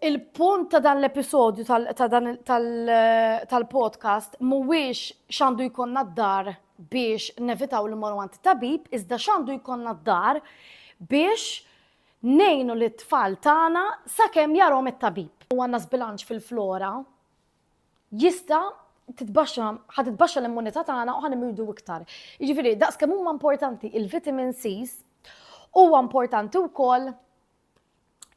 Il-punt ta' dan l-episodju tal-podcast mhuwiex x'għandu jkollna d-dar biex nevitaw li mmorru għand tabib, iżda x'għandu jkollna d-dar biex ngħinu lit-tfal tagħna sakemm jarhom it-tabib. U għandna żbilanċ fil-flora jista' titbaxxa l-immunità tagħna u ħanimridu iktar. Jiġifieri daqskemm huma importanti il-vitamin Cs, huwa importanti wkoll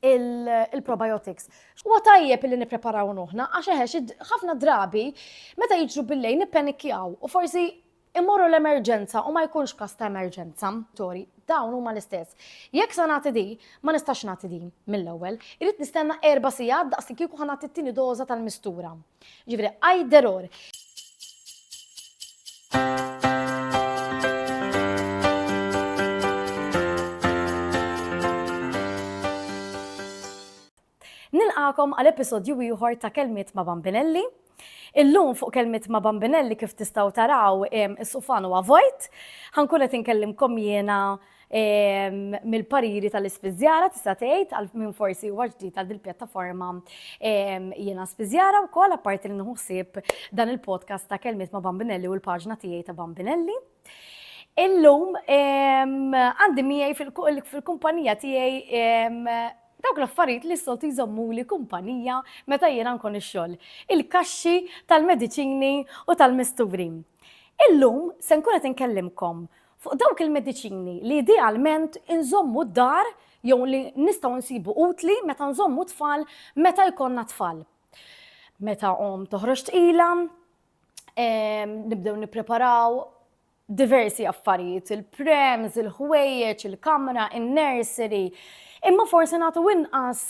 il-probiotics. Huwa tajjeb li nippreparaw nuħna għax ħafna drabi meta jiġru bil-lejl nippanikjaw u forsi immorru l-emerġenza u ma jkunx każ ta' emerġenza. Dawn huma l-istess. Jekk sa nagħti di, ma nistax nagħti di mill-ewwel, irid nistenna 4 sigħat daqs li kieku ħanagħti t-tieni doża tal-mistura. Ġifieri either or. Nilqakom għal-episodju ieħor ta' Kelmiet ma' Bambinelli. Illum fuq Kelmiet ma' Bambinelli kif tistgħu taraw is-sufan huwa vojt. Ħankun qed inkellimkom jiena mill-pariri tal-ispiżjara tista' tgħid minn forsi huwa ġdid għal dil-pjattaforma jiena spiżjara wkoll apparti li nħossib dan il-podcast ta' Kelmiet ma' Bambinelli u l-paġna tiegħi ta' Bambinelli. Illum għandi miegħi fil-kumpanija tiegħi dawk l-affarijiet li s-soltu jżommuli kumpanija meta jiena nkun ix-xogħol. Il-kaxxi tal-mediċini u tal-misturi. Illum se nkun qed inkellimkom fuq dawk il-mediċini li idealment inżommu d-dar jew li nistgħu nsibu utli meta nżommu tfal meta jkollna tfal. Meta toħroġ tqila, nibdew nippreparaw diversi affarijiet, il-prems, il-ħwejjeġ, il-kamra, in-nursery. Imma forsi nagħtu inqas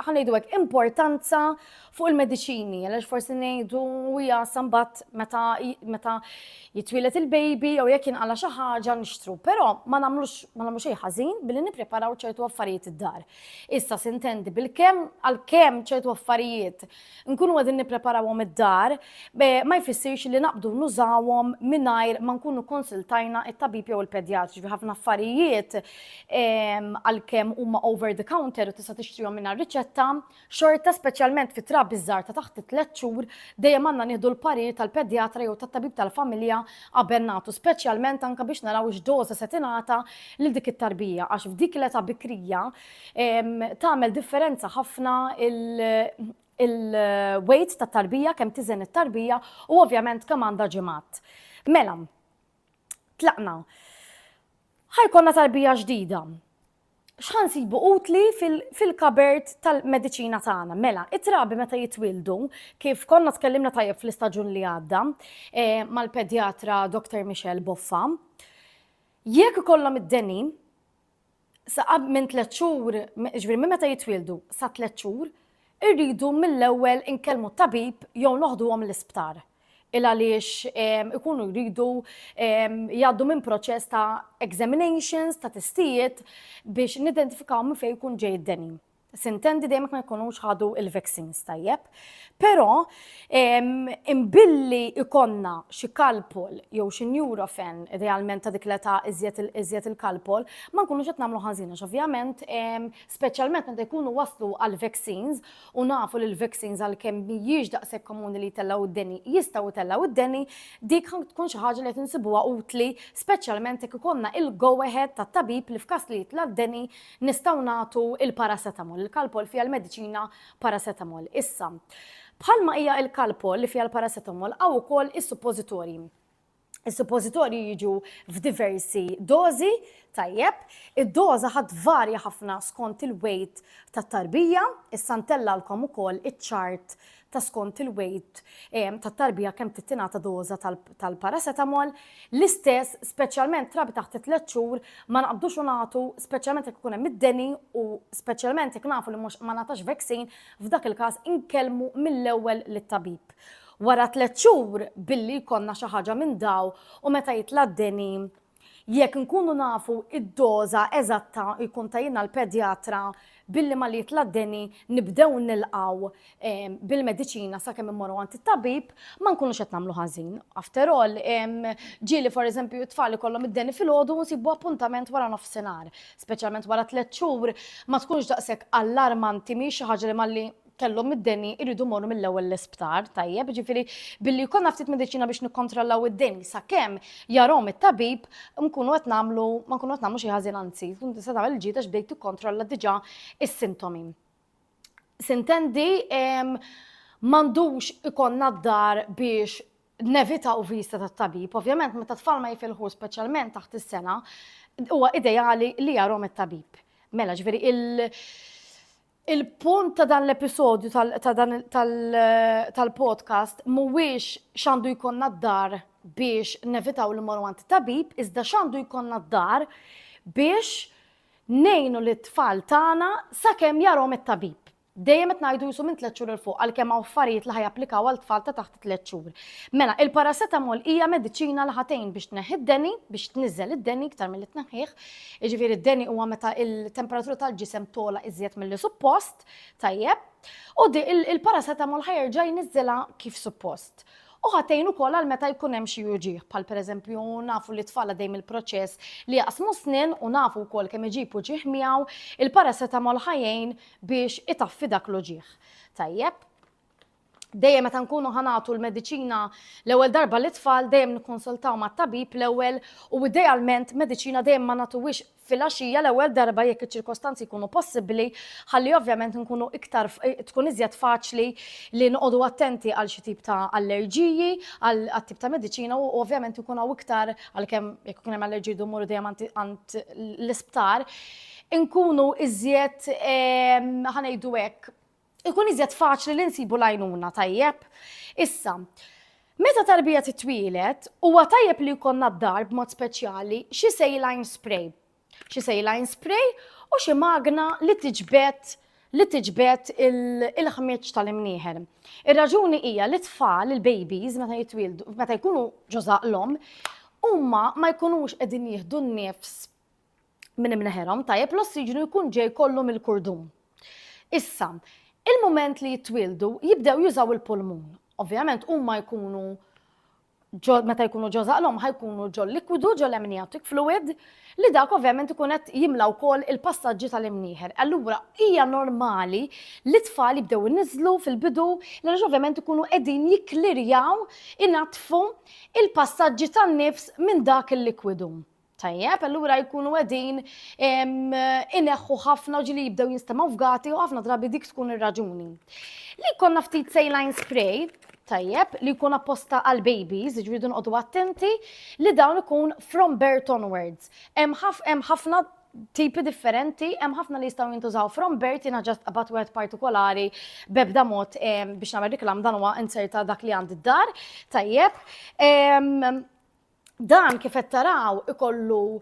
ħanejdu hekk importanza fuq il-mediċini, għaliex forsi ngħidu hija sambat meta jitwieled il-baby jew jekk jinqala xi ħaġa nixtru. Però ma nagħmlux xejn ħażin billi nippreparaw ċertu affarijiet id-dar. Issa sintendi bil-kemm għalkemm ċertu affarijiet nkunu qegħdin nippreparawhom id-dar, ma jfissirx li naqbdu nużawhom mingħajr ma nkunu konsultajna it-tabib jew il-pedjatri. Ħafna affarijiet għalkemm huma over the counter u tista' tixtrihom mingħajr riċetta, xorta speċjalment fit-trabi żgħar ta' taħt 3 xhur dejjem għandna nieħdu l-parir tal-pedjatra jew tat-tabib tal-familja qabel nagħtu, speċjalment anke biex naraw x'doża se tingħata lil dik it-tarbija għax f'dik l-età bikrija tagħmel differenza ħafna il-weight tat-tarbija kemm tiżen it-tarbija u ovvjament kemm għandha ġimgħat. Mela, tlaqna. Ħajkonna tarbija ġdida. X'ħansibu utli fil-kabert tal-mediċina tagħna. Mela, it-trabi meta jitwildu, kif konna tkellimna tajjeb fl-istaġun li għadda mal-pedjatra Dr. Michelle Boffa, jekk ikollhom id-deni sa minn 3 xhur, ġifieri minn meta jitwildu sa 3 xhur, irridu mill-ewwel inkellmu t-tabib jew noħduhom l-isptar. Għaliex ikunu jridu jgħaddu minn proċess ta' examinations, ta' testijiet biex nidentifikaw minn fejn jkun ġej id-deni. Sintendi dejjem ma jkunux ħadu il-vaccines tajjeb. Però imbilli ikonna xi kalpol jew xi Nurofen idealment ta' dik l-età iżjed il-kalpol, ma nkunux qed nagħmlu ħażin għax ovvjament speċjalment meta jkunu waslu għal vaccines u nafu li l-vaccines għalkemm mhijiex daqshekk komuni li jtellgħu id-deni jistgħu jtellgħu id-deni, dik tkun xi ħaġa li qed insibuha utli speċjalment jekk ikollna il-go ahead tat-tabib li f'każ li jitla' d-deni nistgħu nagħtu il-paracetamol. Il-kalpol fiha l-mediċina paracetamol. Issa, bħalma hija il-kalpol li fiha l-paracetamol hawn ukoll is-suppożitorji. Is-suppożitorji jiġu f'diversi dożi, tajjeb, id-doża ħadd varja ħafna skont il-weight tat-tarbija, issa ntellgħalkom ukoll iċ-chart ta' skont il-weight tat-tarbija kemm tittingħata doża tal-paracetamol, l-istess speċjalment trabi taħt 3 xhur ma naqbdux nagħtu speċjalment jekk ikun hemm id-deni u speċjalment jekk nafu li mhux ma nagħtax vaccine f'dak il-każ inkellmu mill-ewwel lit-tabib. Wara 3 xhur billi jkollna xi ħaġa minn daw u meta jitla' d-deni jekk nkunu nafu id-doża eżatta jkun tajjina l-pedjatra billi ma li jitla' d-deni nibdew nilqgħu bil-mediċina sakemm immorru għand it-tabib ma nkunux qed nagħmlu ħażin. After all, ġieli for eżempju t-tfal ikollhom id-deni filgħodu u nsibu appuntament wara nofsinhar, speċjalment wara 3 xhur ma tkunx daqshekk allarmanti mhix xi ħaġa li malli kellhom id-deni iridu morru mill-ewwel l-isptar, tajjeb, ġifieri billi jkollna ftit mediċina biex nikkontrollaw id-deni sakemm jarahom it-tabib ma nkunu qed nagħmlu xi ħażin anzi, tkun tista' tagħmel il-ġid għax bdejt tikkontrolla diġà is-sintomi. Sintendi m'għandux ikollna d-dar biex nevitaw vista tat-tabib, ovvjament meta tfal ma jifilħu speċjalment taħt is-sena, huwa ideali li jarahom it-tabib. Mela ġifieri il-punt ta' dan l-episodju tal-podcast mhuwiex x'għandu jkollna d-dar biex nevitaw li morru għand it-tabib, iżda x'għandu jkollna d-dar biex ngħinu lit-tfal tagħna sakemm jarahom it-tabib. Dejjem qed ngħidu jisu minn 3 xhur il fuq għalkemm hawn affarijiet li ħajapplikaw għal tfal ta' taħt 3 xhur. Mela, il-paracetamol hija mediċina li ħatejn biex tneħħi d-deni, biex tniżżel id-deni iktar milli tneħħih. Jiġifieri d-deni huwa meta il-temperatura tal-ġisem tola iżjed milli suppost, tajjeb, u il-paracetamol ħajerġa' jniżżilha kif suppost. U ħatejn ukoll għal meta jkun hemm xi uġigħ, bħal pereżempju nafu li tfal dejjem il-proċess li jaqsmu snin u nafu wkoll kemm iġib uġigħ miegħu, il-paracetamol ħajjejn biex itaffi dak l-uġigħ. Tajjeb? Dejjem meta nkunu ħanatu l-mediċina l-ewwel darba l-tfal dejjem nikkonsultaw mat-tabib l-ewwel u idealment mediċina dejjem ma nagħtuwix fil-għaxija l-ewwel darba jekk iċ-ċirkostanzi jkunu possibbli, ħalli ovvjament nkunu iktar tkun iżjed faċli li noqogħdu attenti għal xi tip ta' allerġiji għal tip ta' mediċina u ovvjament ikun hawn iktar għalkemm jekk ikun hemm allerġiji jmorru dejjem għand l-isptar, inkunu iżjed ħanejdu hekk ikun iżjed faċli li nsibu l-għajnuna tajjeb. Issa, meta tarbija titwielet huwa tajjeb li jkollna d-dar b'mod speċjali xi saline spray. Xi saline spray u xi magna li tiġbed il-ħmieġ tal-imnieħer. Ir-raġuni hija li tfal il-babies meta jitwieldu, meta jkunu ġożaqlhom, huma ma jkunux qegħdin jieħdu n-nifs minn imneħerhom tajjeb l-ossiġenu jkun ġej kollu mill-kurdum. Issa, il-moment li jitwildu jibdew jużaw il-pulmun. Ovvjament huma jkunu meta jkunu ġożaqlhom ħajkunu ġol likwidu ġol amniotic fluid li dak ovvjament ikun qed jimlaw wkoll il-passaġġi tal-imnieħer. Allura hija normali li tfal jibdew iniżlu fil-bidu għaliex ovvjament ikunu qegħdin jikklirjaw inatfu il-passaġġi tan-nifs minn dak il-likwidu. Tajjeb, allura jkunu qegħdin ineħħu ħafna ġili jibdew jinstemaw f'gati u ħafna drabi dik tkun ir-raġuni. Li jkollna ftit saline spray, tajjeb, li jkun apposta għal babies, jiġri nqogħdu attenti li dawn ikun from birth onwards. Hemm ħafna tipi differenti, hemm ħafna li jistgħu jintużaw from birth jiena ġast qabad wieħed partikolari b'ebda mod biex nagħmel riklam dan huwa inserta dak li għandi d-dar, tajjeb. Dan kif qed taraw ikollu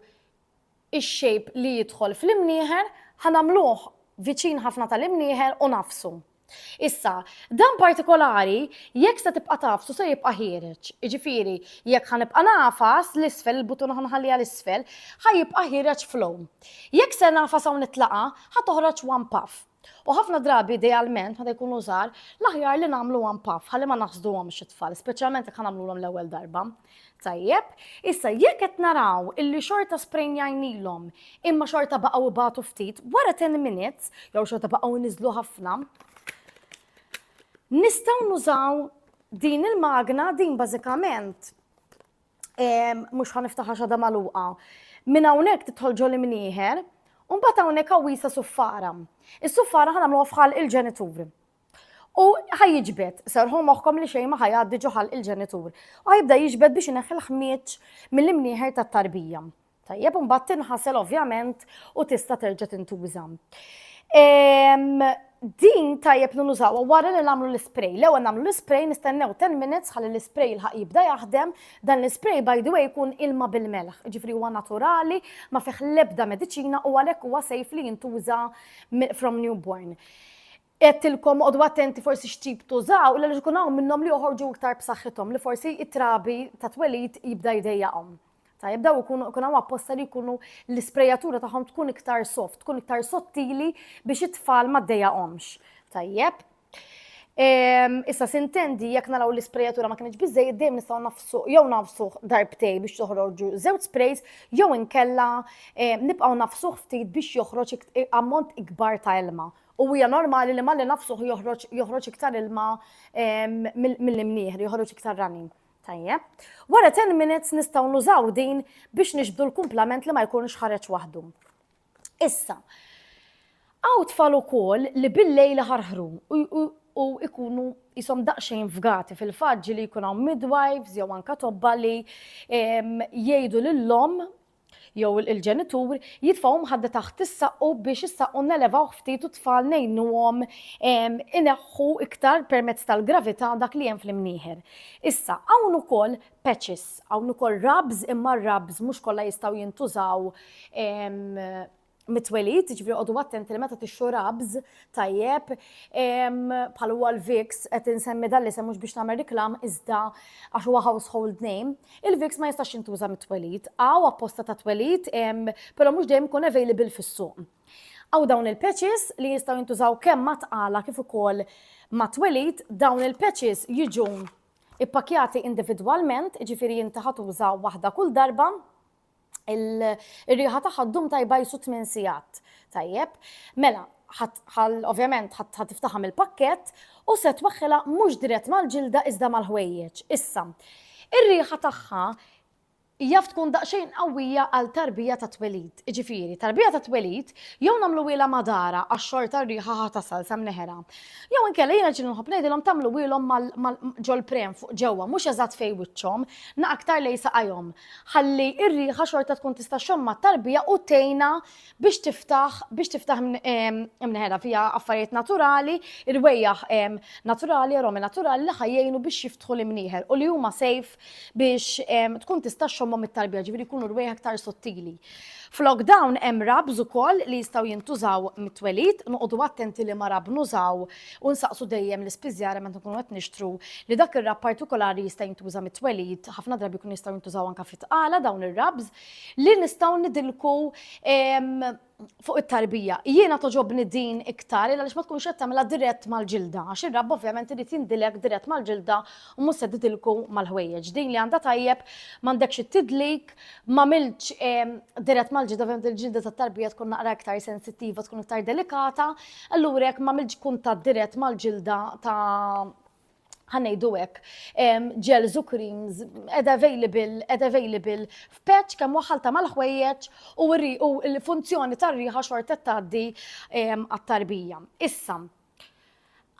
ix-shape li jidħol fl-imnieħer ħanamluh viċin ħafna tal-imnieħer u nafsu. Issa, dan partikolari jekk se tibqa' tafsu se jibqa' ħiereġ. Jiġifieri jekk ħanibqa' nafas l-isfel, il-butun ħanħalliha l-isfel, ħajibqa' ħiereġ flow. Jekk se nafas hawn nitlaqa' ħatoħroġ one puff. U ħafna drabi idealment meta jkunu żgħar l-aħjar li nagħmlu one puff ħalli ma naħsduhomx it-tfal, speċjalment jekk nagħmluhom l-ewwel darba. Tajjeb, issa jekk qed naraw illi xorta sprejnjajnilhom imma xorta baqgħu ibatu ftit wara 10 minutes jew xorta baqgħu niżlu ħafna, nistgħu nużaw din il-magna din bażikament mhux ħaniftaħha xada magħluqa. Minn hawnhekk tidħol ġol imnieħer u mbagħad hawnhekk għawisa suffara. Is-suffara ħanagħmluha fħal il-ġenitur. U ħajjiġbed, serħu moħħkom li xejn ma ħajgħaddi ġoħal il-ġenitur. U ħajibda jiġbed biex ineħħi l-ħmieġ mill-imnieħer tat-tarbija. Tajjeb, u mbagħad tinħasel ovvjament u tista' terġa' tintuża. Din tajjeb li nużawha wara li nagħmlu l-ispray. L-ewwel nagħmlu l-ispray nistennew 10 minutes ħalli l-ispray ilħaq jibda jaħdem. Dan l-ispray by the way jkun ilma bil-melħ. Ġifri huwa naturali, ma fih l-ebda mediċina u għalhekk huwa safe li jintuża from newborn. Għettilkom għodu attenti forsi xtib tużaw, l ġikun hawn minnhom li joħorġu iktar b'saħħithom li forsi it-trabi ta' twelid jibda jdejjaqhom. Ta' jibdaw ikun hawn apposta li jkunu l-isprejatura tagħhom tkun iktar soft, tkun iktar sottili biex it-tfal ma ddejjaqhomx. Tajjeb. Issa sintendi jekk naraw l-isprejatura ma kienx biżejjed dejjem nistgħu nafsu jew nafsuh darbtej biex toħroġu żewġ sprays jew inkella nibqgħu nafsuh ftit biex joħroġ ammont ikbar ta' ilma. U hija normali li malli nafsuh joħroġ iktar ilma mill-imnieħer, joħroġ iktar running. Tajjeb. Wara 10 minutes nistgħu nużaw din biex nixbdu l-kumplament li ma jkunx ħareġ waħdu. Issa, għaw tfal ukoll li bil-lejl ħarħru u ikunu jisom daqsxejn fgati fil-faġġi li jkun hawn midwives jew anke tobba li jgħidu lill-om jew il-ġenitur jitfgħu mħadda taħt is-saqqu biex is-saqqu nelevaw ftit u tfal ngħinuhom ineħħu iktar permezz tal-gravità dak li hemm fl-imnieħer. Issa hawn ukoll patches, hawn ukoll rubs imma r-rubs mhux kollha jistgħu jintużaw mitwelit, ġifri għodu attenti li meta tixxu rubs tajjeb, bħal huwa l-Vicks qed insemmi dan li semmux biex nagħmel riklam iżda għax huwa household name, il-Vicks ma jistax jintuża mitwelit, għaw apposta ta' twelit, però mhux dejjem ikun available fis-suq. Għaw dawn il-patches li jistgħu jintużaw kemm ma tqala kif ukoll ma twelit, dawn il-patches jiġu ippakjati individwalment, ġifieri inti ħatuża waħda kull darba, il-riħa taħħa d-dum tajba jisu 8 sigħat. Tajjeb, mela, ovvjament ħatiftaħa mill-pakket u se twaħħilha mhux dirett mal-ġilda iżda mal-ħwejjeġ. Issa, ir-riħa tagħha jaf tkun daqsxejn qawwija għal tarbija ta' twelid. Ġifieri, tarbija ta' twelid jew nagħmlu wiela madara għax-xorta r-riħa ħatasal sa mneħera. Jew inkella jiena ġieli nħobb ngħidilhom tagħmlu wielhom ġol-prem fuq ġewwa mhux eżatt fejn wiċċhom, aktar lejn saqajhom. Ħalli r-riħa xorta tkun tista' xomma t-tarbija u tgħinha biex tiftaħ mneħera fiha affarijiet naturali, irwejjaħ naturali, aromi naturali li ħajjejnu biex jiftħu l-imnieħer u li huma safe biex tkun tista' mit-tarbija ġifieri jkunu rwejja aktar sottili. F'lockdown hemm rubs ukoll li jistgħu jintużaw mit-twelid, noqogħdu attenti li ma rab nużaw u nsaqsu dejjem l-ispiżjara meta nkunu qed nixtru li dak ir-rab partikolari jista' jintuża mit-twelid, ħafna drabi jkun jistgħu jintużaw anke fit-tqala dawn ir-rubs li nistgħu nidilku fuq it-tarbija. Jiena toġobni din iktar għaliex ma tkunx qed tagħmilha dirett mal-ġilda, għax ir-rabb ovvjament irid jindilek dirett mal-ġilda u mhux se tidilku mal-ħwejjeġ. Din li għandha tajjeb m'għandekx it-tidlik, m'għamilx dirett mal-ġilda ovvjament il-ġilda tat-tarbija tkun naqra iktar sensittiva, tkun iktar delikata, allura jekk m'għamilx kuntatt dirett mal-ġilda ta' ħanejdu hekk, gels u creams ed available f'patch kemm waħħalta mal-ħwejjeġ u l-funzjoni tar-riħa xorta tgħaddi għat-tarbija. Issa,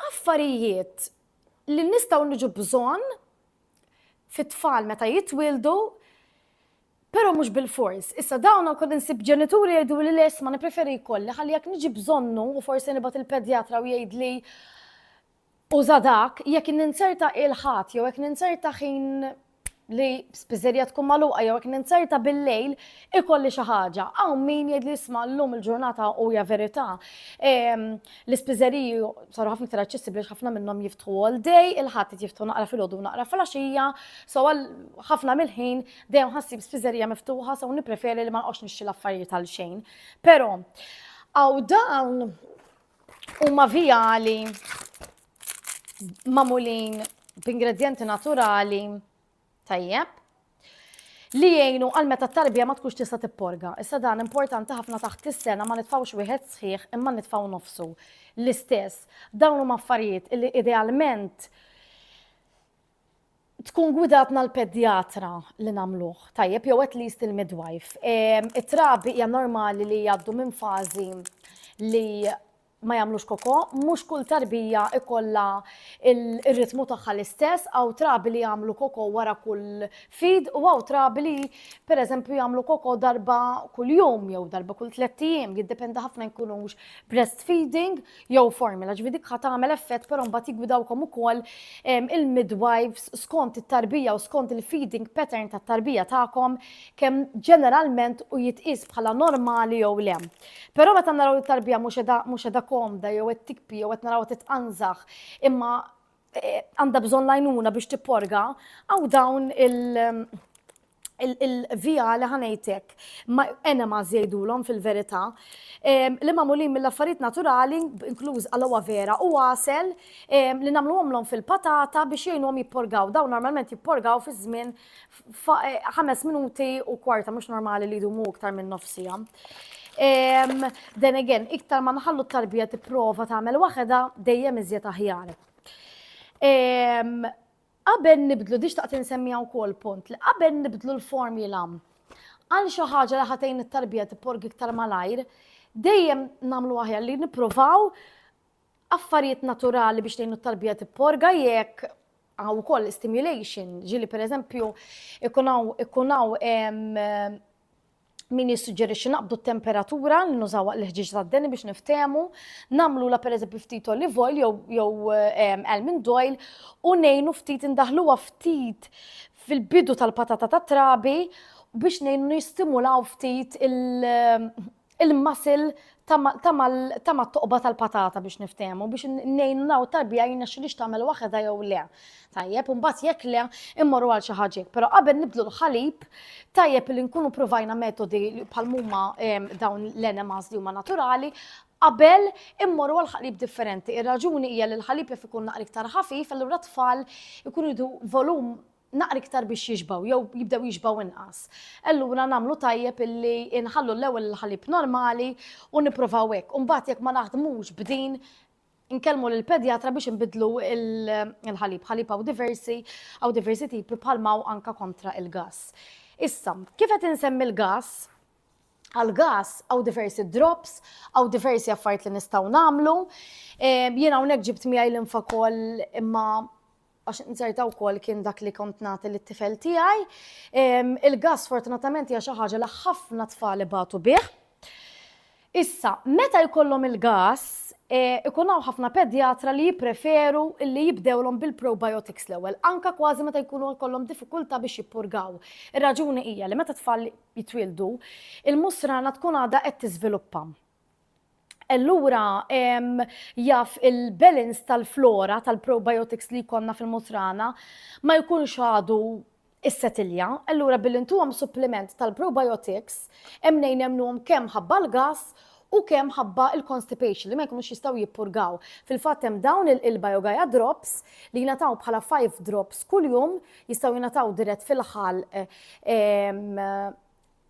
affarijiet li nistgħu niġu bżonn fit-tfal meta jitwildu, però mhux bil-fors. Issa dawn ukoll insib ġenituri jgħidu li l-isma' nippreferi jkolli ħalli jekk niġi bżonnu u forsi nibgħat il-pedjatra u jgħidli uża dak, jekk ninserta il-ħadd jew jekk ninserta ħin li spiżerja tkun magħluqa jew jekk ninserta bil-lejl ikolli xi ħaġa. Hawn min jgħid li isma' llum il-ġurnata huja verità. L-ispiżeriji saru ħafna iktar aċċessibbli ħafna minnhom jiftħu all day, il-ħadd jiftħu naqra filgħodu u naqra filgħaxija, so ħafna mill-ħin dejjem ħassib spiżerija miftuħa so nippreferi li ma nqgħodx nixxi l-affarijiet għal xejn. Però hawn dawn huma vijali mamulin b'ingredjenti naturali tajjeb li jgħinu għal meta t-tarbija ma tkunx tista' tipporga. Issa dan importanti ħafna taħt is-sena ma nitfgħux wieħed sħiħ imma nitfgħu nofsu. L-istess, dawn huma affarijiet li idealment tkun gwidatna l-pedjatra li nagħmluh, tajjeb jew at least il-midwife. It-trabi hija normali li jgħaddu minn fażi li ma jagħmlux koko, mhux kull tarbija ikollha ir-ritmu tagħha l-istess, għaw trabi li jagħmlu koko wara kull feed u għaw trabi li pereżempju jagħmlu koko darba kull jum jew darba kull 3 ijiem, jiddependi ħafna jkunux breastfeeding jew formula. Ġifieri dik ħadd tagħmel effett però mbagħad jigwidawkom ukoll il-midwives skont it-tarbija u skont il-feeding pattern tat-tarbija tagħkom kemm ġeneralment u jitqies bħala normali jew le. Però meta naraw it-tarbija mhux qiegħda komda jew qed tikbi jew qed naraw titqanżaħ imma għandha bżonn għajnuna biex tipporga hawn dawn il-vija li ħanejtek enemas jgħidulhom fil-verità li magħmulin mill-affarijiet naturali inkluż aloe vera u għasel li nagħmluhomlhom fil-patata biex jgħinhom jipporgaw. Dawn normalment jipporgaw fi żmien 5 minuti u kwarta mhux normali li jdumu iktar minn nofsija. then again, iktar ma naħallu t-tarbija tipprova tagħmel waħda dejjem iżjed aħjar. Qabel nibdlu, dix taqt insemmiha wkoll punt, li qabel nibdlu l-formula għal xi ħaġa li ħatejn it-tarbija tipporgi iktar malajr, dejjem nagħmlu aħjar li nippruvaw affarijiet naturali biex tgħinu t-tarbija tipporga jekk għaw ukoll stimulation, ġili pereżempju ikunaw min jissuġġerixxi naqbdu t-temperatura li nużaw l-ħġiġ tad-deni biex niftehmu, nagħmlu la pereżempju ftit olive oil jew almond oil u ngħinu ftit indaħluha ftit fil-bidu tal-patata tat-trabi biex ngħinu nistimulaw ftit il-muscle ta' toqba tal-patata biex niftehmu biex ngħinu naw tarbija jinaxxilix tagħmel waħda jew le. Tajjeb, imbagħad jekk le immorru għal xi ħaġa. Però qabel nibdlu l-ħalib, tajjeb li nkunu provajna metodi bħal huma dawn l-enemas li huma naturali, qabel immorru għal ħalib differenti. Ir-raġuni hija li l-ħalib jaf ikun naqra iktar ħafif, allura tfal ikunu jridu volum naqra iktar biex jiġbaw, jew jibdew jiġbaw inqas. Allura nagħmlu tajjeb illi inħallu l-ewwel il-ħalib normali u nippruvaw hekk. U mbagħad jekk ma naħdmux b'din nkellmu lill-pedjatra biex inbidlu il-ħalib. Ħalib hawn diversi tipi bħalma anka kontra il-gass. Issa, kif qed insemmi l-gass? Għal-gass hawn diversi drops, hawn diversi affarijiet li nistgħu nagħmlu. Jien hawnhekk ġibt miegħi l-infakol imma għax nżerta wkoll kien dak li kont nagħti lit-tifel tiegħi. Il-gass fortunatament hija xi ħaġa li ħafna tfal ibatu bih. Issa, meta jkollhom il-gass, ikunaw ħafna pedjatra li jippreferu li jibdewlhom bil-probiotics l-ewwel, anka kważi meta jkunu jkollhom diffikultà biex jippurgaw. Ir-raġuni hija li meta tfal jitwildu, il-musrana tkun għadha qed tiżviluppa. Allura jaf il-balance tal-flora tal-probiotics li jkollna fil-musrana ma jkunx għadu is-setilja, allura bil-intuhom supplement tal-probiotics hemm ngħinemnuhom kemm ħabba l-gass u kemm ħabba il-constipation li ma jkunux jistgħu jippurgaw. Fil-fatt hemm dawn il-Biogaia drops li jingħataw bħala 5 drops kuljum, jistgħu jingħataw dirett fil-ħal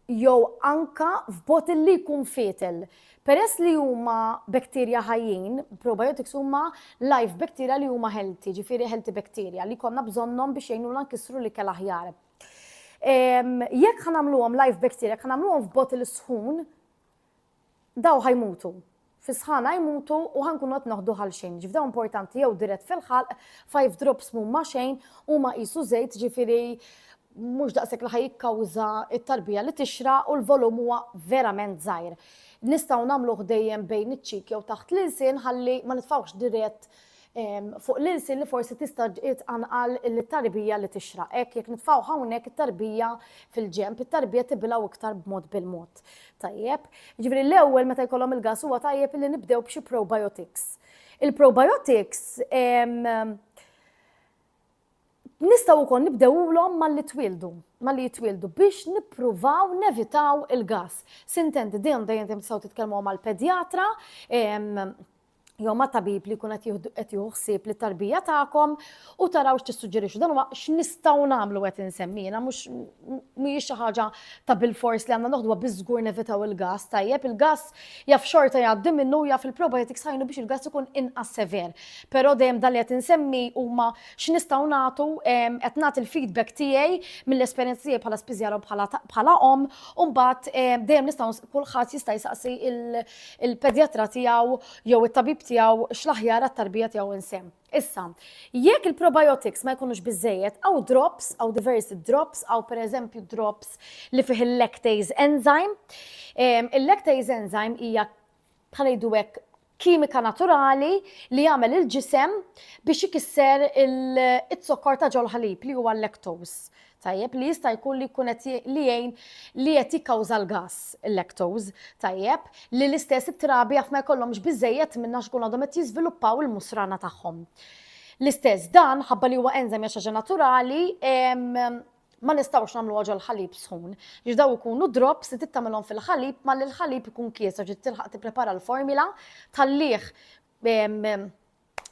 jew anka f'botil li jkun fetal. Peress li huma bakterja ħajjin, probiotics huma live bacteria li huma healthy, ġifieri healthy bacteria li konna bżonnhom biex jgħinulna nkissru l-ikel aħjar. Jekk ħanamluhom live bacteria, ħanamluhom f'botil sħun, daw ħajmutu. Fis-sħana jmutu u ħankunu qed naħdu ħal xejn. Ġifdaw importanti jew dirett fil-ħalq, 5 drops mhuma xejn huma qisu żejt, ġifieri mhux daqshekk li ħajjikkawża t-tarbija li tixra u l-volum huwa verament żgħir. Nistgħu nagħmluh dejjem bejn iċ-ċik jew taħt l-insien ħalli ma nitfgħux dirett fuq l-insien li forsi tista' tqanqal it-tarbija li tixra. Hekk jekk nitfgħu hawnhekk it-tarbija fil-ġenb, it-tarbija tibilgħu iktar b'mod bil-mod. Tajjeb, ġifieri l-ewwel meta jkollhom il-gass huwa tajjeb li nibdew b'xi probiotics. Il-probiotics nistgħu wkoll nibdewulhom malli jitwildu biex nippruvaw nevitaw il-gass. Sintendi dejjem tistgħu titkellmu mal-pedjatra jew ma' tabib li jkun qed jieħu ħsieb lit-tarbija tagħkom u taraw x'tissuġġerixxu. Dan huwa x'nistgħu nagħmlu qed insemmina, mhijiex xi ħaġa ta' bil-fors li għandna noħduha biżgur nevitaw il-gass. Tajjeb, il-gass jaf xorta jgħaddi minnu jaf il-probiotics ħajnu biex il-gass ikun inqas sever. Però dejjem dan li qed insemmi huma x'nistgħu nagħtu qed nagħti il-feedback tiegħi mill-esperjenza tiegħi bħala spiżjara u bħala om u mbagħad dejjem nistgħu kulħadd jista' jsaqsi il-pedjatra tiegħu jew it-tabib tiegħu x'l-aħjar għat-tarbija tiegħu insemm. Issa, jekk il-probiotics ma jkunux biżejjed hawn drops, hawn diversi drops, hawn pereżempju drops li fih il-lactase enzyme. Il-lactase enzyme hija bħalejdu hekk kimika naturali li jagħmel il-ġisem biex ikisser it-sokkor ta' ġol ħalib li huwa l-lactose. Tajjeb, li jista' jkun li jkun li qed jikkawża l-gass, il-lactose, tajjeb, li l-istess it-trabi jaf ma jkollhomx biżejjed minna xkun għadhom qed jiżviluppaw il-musrana tagħhom. L-istess dan ħabba li huwa enzyme xi ħaġa naturali ma nistgħux nagħmlu ġol ħalib sħun. Daw ikunu drops li tittamilhom fil-ħalib ma li l-ħalib ikun kiesa ġiet tilħaq tipprepara l-formula tallih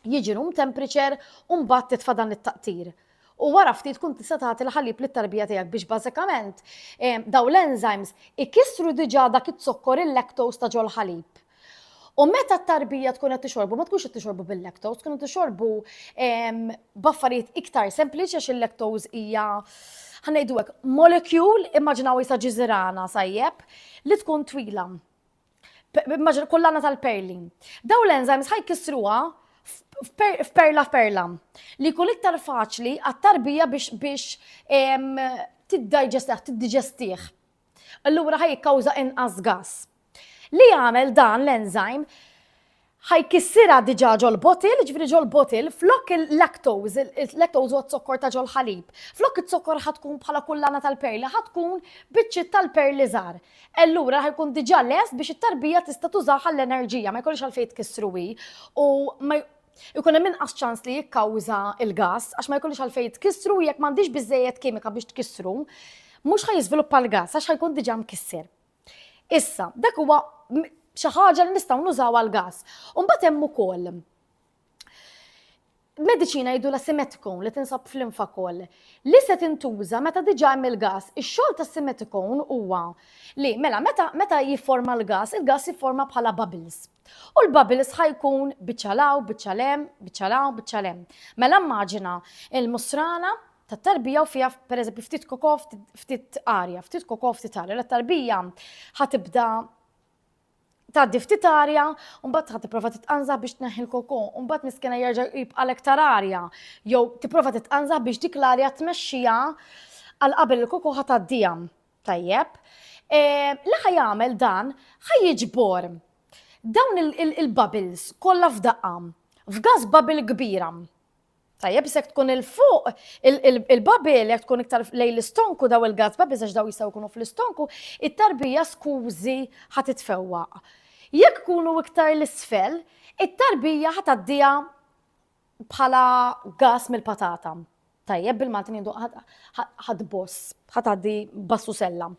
jiġi room temperature u mbagħad titfa' dan it-taqtir. U wara ftit tkun tista' tagħti l-ħalib lit-tarbija tiegħek biex bażikament daw l-enzymes ikissru diġà dak it-zokkor il-lactose ta' ġol ħalib. U meta t-tarbija tkun qed tixorbu, ma tkunx qed tixorbu bil-lactose, tkun qed tixorbu b'affarijiet iktar sempliċi għax il-lactose hija ħanejdu hekk molecule, immaġinaw jista' ġiżirana sajjeb li tkun twila. Kollana tal-perli. Daw l-enzymes ħajkissruha f'perla li jkun iktar faċli għat-tarbija biex tiddigestih. Allura ħajkawża inqas gas. Li jagħmel dan l-enzyme ħajkissirha diġà ġol botil, ġifieri ġol botil, flok il-lactose huwa t-zokkor ta' ġol ħalib. Flok it-zokkor ħatkun bħala kullana tal-perli, ħatkun biċċiet tal-perli żgħar. Allura ħajkun diġà lest biex it-tarbija tista' tużaha l-enerġija, ma jkollix għalfejn tkissruhi u ikun hemm inqas ċans li jikkawża il-gas għax ma jkollix għalfejn tkissru jekk m'għandix biżejjed kimika biex tkissru, mhux ħajiżviluppa l-gas għax ħajkun diġà mkisser. Issa, dak huwa xi ħaġa li nistgħu nużaw għall-gas. U mbagħad hemm ukoll mediċina jgħidula simeticone li tinsab fl-infakol li se tintuża meta diġà hemm il-gas. Ix-xogħol tas-simeticone huwa li mela meta jifforma l-gas, il-gas jifforma bħala bubbles. U l-bubbles ħajkun biċċalaw, biċċalem. Mela immaġina il-musrana tat-tarbija u fiha pereżempju ftit koko, ftit arja, L-tarbija ħatibda tgħaddi ftit arja, u mbagħad ħadd tipprova titqanżaħ biex tneħħi l-koko, u mbagħad miskena jerġa' jibqa' l-iktar arja, jew tipprova titqanżaħ biex dik l-arja tmexxiha għal qabel il-koko ħatgħaddiha. Tajjeb. Li ħajjagħmel dan ħajjiġbor dawn il-bubbles kollha f'daqqa, f'gas bubble kbira. Tajjeb, jekk tkun il-fuq, il-bubble jekk tkun iktar lejn l-istonku daw il-gas bubbles għax daw jistgħu jkunu fl-istonku, it-tarbija skużi ħatitfewwaq. Jekk kunu iktar l-isfel, it-tarbija ħatgħaddiha bħala gas mill-patata. Tajjeb, bil-Maltin jindu ħadboss, ħatgħaddi bassusella.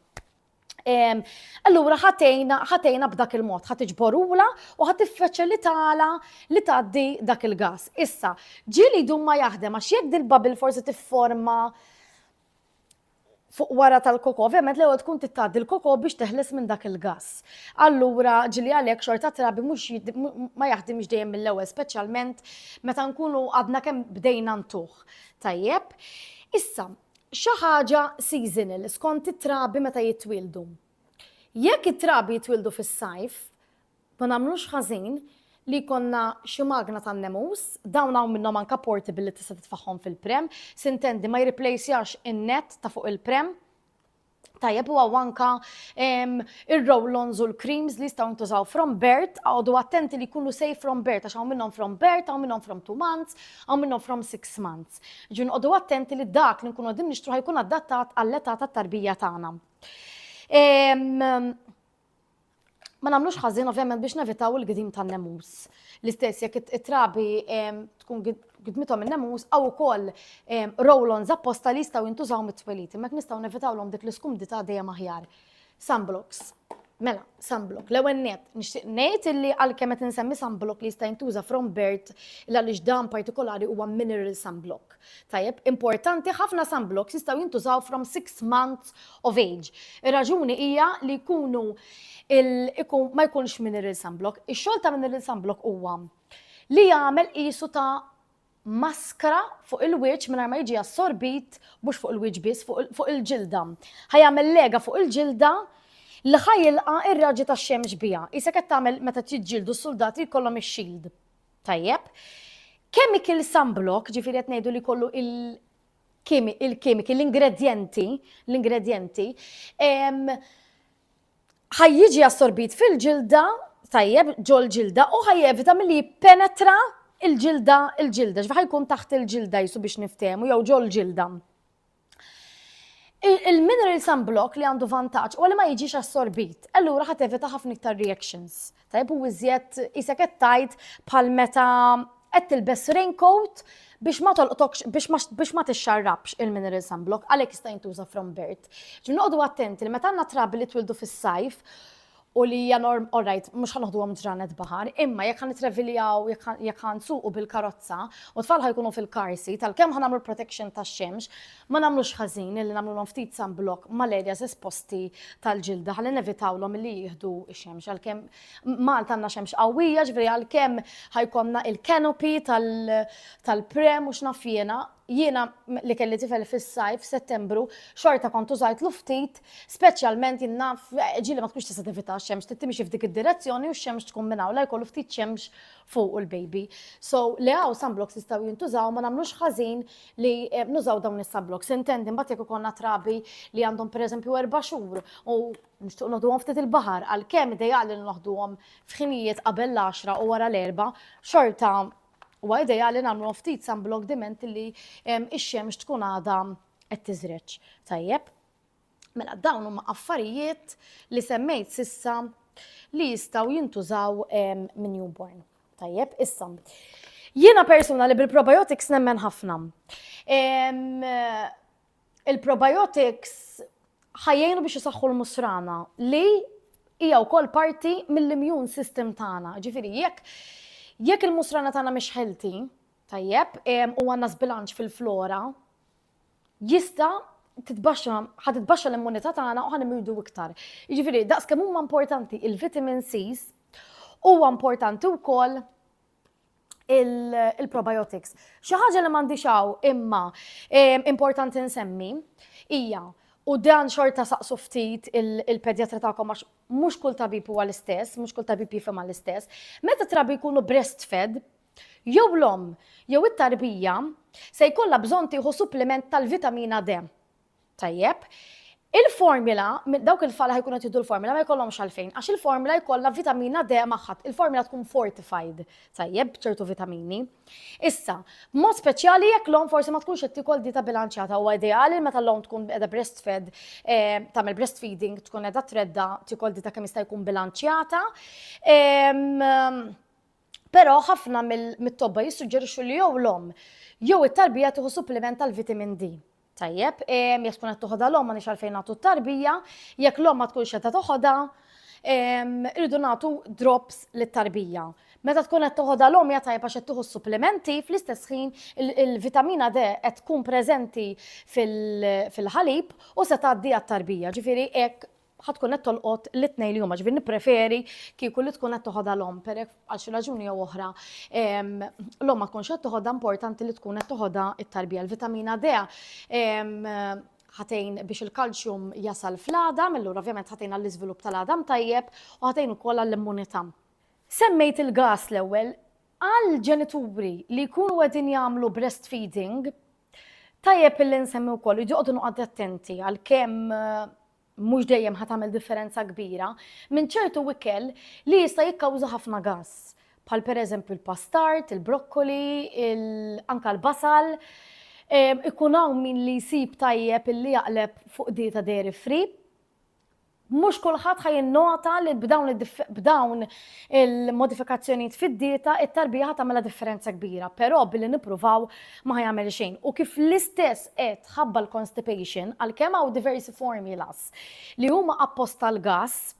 Allura ħatejna b'dak il-mod, ħatiġborula u ħatiffaċilitala li tgħaddi dak il-gas. Issa, ġieli jdum ma jaħdem għax jekk din bubble forsi tifforma fuq wara tal-koko, ovvjament l-ewwel tkun titgħaddi l-koko biex teħles minn dak il-gas. Allura ġieli għalhekk xorta trabi ma jaħdimx dejjem mill-ewwel, speċjalment meta nkunu għadna kemm bdejna ntuħ. Tajjeb? Issa, xi ħaġa seasonal skont it-trabi meta jitwildu. Jekk it-trabi jitwildu fis-sajf, ma nagħmlux ħażin li jkollna xi magna tan-nemus, dawn hawn minnhom anke portable li tista' titfaħħom fil-prem, sintendi ma jirreplacejax in-net ta' fuq il-prem. Tajjeb huwa anke ir-roll-ons u l-creams li jistgħu ntużaw from birth, għodu attenti li jkunu safe from birth, għax hawn minnhom from birth, hawn minnhom from 2 months, hawn minnhom from 6 months. Ġun għodu attenti li dak li nkunu qegħdin nixtru ħajkun adattat għall-età tat-tarbija tagħna. Ma nagħmlux ħażin ovvjament biex nevitaw il-gdim tan-nemus. L-istess jekk it-trabi tkun gidmithom in-nemus aw ukoll roll-ons apposta li jistgħu jintużaw mit-twelid, imma nistgħu nevitawlhom dik l-iskumdità dejjem aħjar. Sunblocks. Mela, sunblock. L-ewwel nett nixtieq ngħid illi għalkemm qed insemmi sunblock li jista' jintuża from birth għaliex dan partikolari huwa mineral sunblock. Tajjeb, importanti ħafna sunblocks jistgħu jintużaw from 6 months of age. Ir-raġuni hija li jkunu ma jkunx mineral sunblock. Ix-xogħol ta' mineral sunblock huwa li jagħmel qisu ta' maskara fuq il-wiċċ mingħajr ma jiġi assorbit mhux fuq il-wiċċ biss fuq il-ġilda. Ħajjagħmel lega fuq il-ġilda li ħajilqa ir-raġi tax-xemx biha. Issa qed tagħmel meta tiġġieldu s-soldati jkollhom ix-shield. Tajjeb. Chemical sunblock, ġifieri qed ngħidu li jkollu il-kimiki, l-ingredjenti ħajjiġi assorbit fil-ġilda, tajjeb, ġol ġilda u ħajjevita milli jippenetra il-ġilda, ġifieri ħajkun taħt il-ġilda jisu biex niftehmu jew ġol ġilda. Il-mineral sunblock li għandu vantaġġ u li ma jiġix assorbit, allura ħatevita ħafna iktar reactions. Tajb u iżjed isek qed tgħid bħal meta qed tilbes raincoat biex ma tolqtokx biex ma tixxarrabx il-mineral sunblock għalhekk jista' jintuża from birth. Ġi noqogħdu attenti li meta għandna trabi li twildu fis-sajf u li hija alright, mhux ħanoħduhom ġranet baħar, imma jekk ħanitraviljaw, jekk ħansuqu bil-karozza u tfal ħajkunu fil-car seat, għalkemm ħanagħmlu protection tax-xemx, ma nagħmlux ħażin li nagħmluhom ftit sunblock mal-areas esposti tal-ġilda ħalli nevitawhom li jieħdu x-xemx għalkemm Malta għandna xemx qawwija, ġifieri għalkemm ħajkonna il-canopy tal-prem u x'naf jiena li kelli tifel fis-sajf f'Settembru xorta kont użajt ftit, speċjalment jinnaf ġieli ma tkunx tista' tevita x-xemx, timxi f'dik id-direzzjoni u x-xemx tkun minn hawn jkollu ftit xemx fuq il-baby. So li hawn sunblocks jistgħu jintużaw ma nagħmlux ħażin li nużaw dawn is-sunblocks. Intendi mbagħad jekk ikollna trabi li għandhom pereżempju 4 xhur u nixtieq noħduhom ftit il-baħar għalkemm ideali li noħduhom f'ħinijiet qabel l-10 u wara l-4 xorta huwa ideali nagħmlu ftit sunblock diment li ix-xemx tkun għadha qed tiżreġ. Tajjeb. Mela dawn huma affarijiet li semmejt sissa li jistgħu jintużaw minn newborn. Tajjeb, issa. Jiena persuna li bil-probiotics nemmen ħafna. Il-probiotics ħajjejnu biex isaħħu l-musrana li hija wkoll parti mill-immune system tagħna. Ġifieri jekk il-musrana tagħna mhix healthy, tajjeb, u għandna żbilanċ fil-flora, ħatitbaxxa l-immunità tagħna u ħanimmirdu iktar. Jiġifieri daqskemm huma importanti il-vitamin Cs, huwa importanti wkoll il-probiotics. Xi ħaġa li m'għandix hawn imma importanti nsemmi hija u dan xorta saqsu ftit il-pedjatra tagħkom għax mhux kull tabib huwa l-istess, mhux kull tabib jifhem l-istess. Meta trabi jkunu breastfed, jew l-omm jew it-tarbija se jkollha bżonn tieħu supplement tal-vitamina D. Tajjeb. Il-formula, dawk il-fala ħajkunu jtieħdu l-formula ma jkollhomx għalfejn, għax il-formula jkollha vitamina D magħha. Il-formula tkun fortified, tajjeb, ċertu vitamini. Issa, mod speċjali jekk l-omm forsi ma tkunx qed tiekel dieta bilanċjata huwa ideali meta l-omm tkun qiegħda breastfed, tagħmel breastfeeding, tkun qiegħda tredda tiekel dieta kemm jista' jkun bilanċjata. Però ħafna mit-tobba jissuġġerixxu li jew l-omm jew it-tarbija tieħu supplement tal-vitamin D. Tajjeb, jekk tkun qed toħodha l-omm m'għandix għalfejn nagħtu t-tarbija, jekk l-omm ma tkunx qed toħodha, irridu nagħtu drops lit-tarbija. Meta tkun qed toħodha l-omm hija tajba għax qed tieħu supplementi, fl-istess ħin il-vitamina D qed tkun preżenti fil-ħalib u se tgħaddi għat-tarbija. Ġifieri hekk ħatkun qed tolqot l-itnejn li huma, ġifieri nippreferi kieku li tkun qed toħodha l-omm perek għal xi raġuni jew oħra l-omm ma tkunx qed toħodha importanti li tkun qed toħodha t-tarbija. Il-vitamina D ħatejn biex il-kalċjum jasal fl-għadam, allura ovvjament ħatejn għall-iżvilupp tal-għadam tajjeb u ħatejn ukoll għall-immunità. Semmejt il-gas l-ewwel għal ġenituri li jkunu qegħdin jagħmlu breastfeeding tajjeb illi nsemmi wkoll jqogħdu noqgħod attenti għalkemm mhux dejjem ħatamel differenza kbira minn ċertu ikel li jista' jikkawża ħafna gas. Bħal pereżempju il-pastart, il-brokkoli, anke l-basal. Ikun hawn min li jsib tajjeb illi jaqleb fuq dieta dairy free. Mhux kulħadd ħajinnota li b'dawn il-modifikazzjonijiet fid-dieta it-tarbija tagħmilha differenza kbira, però billi nippruvaw ma ħajamel xejn. U kif l-istess qed ħabba l-constipation għalkemm hawn diversi formulas li huma apposta l-gas,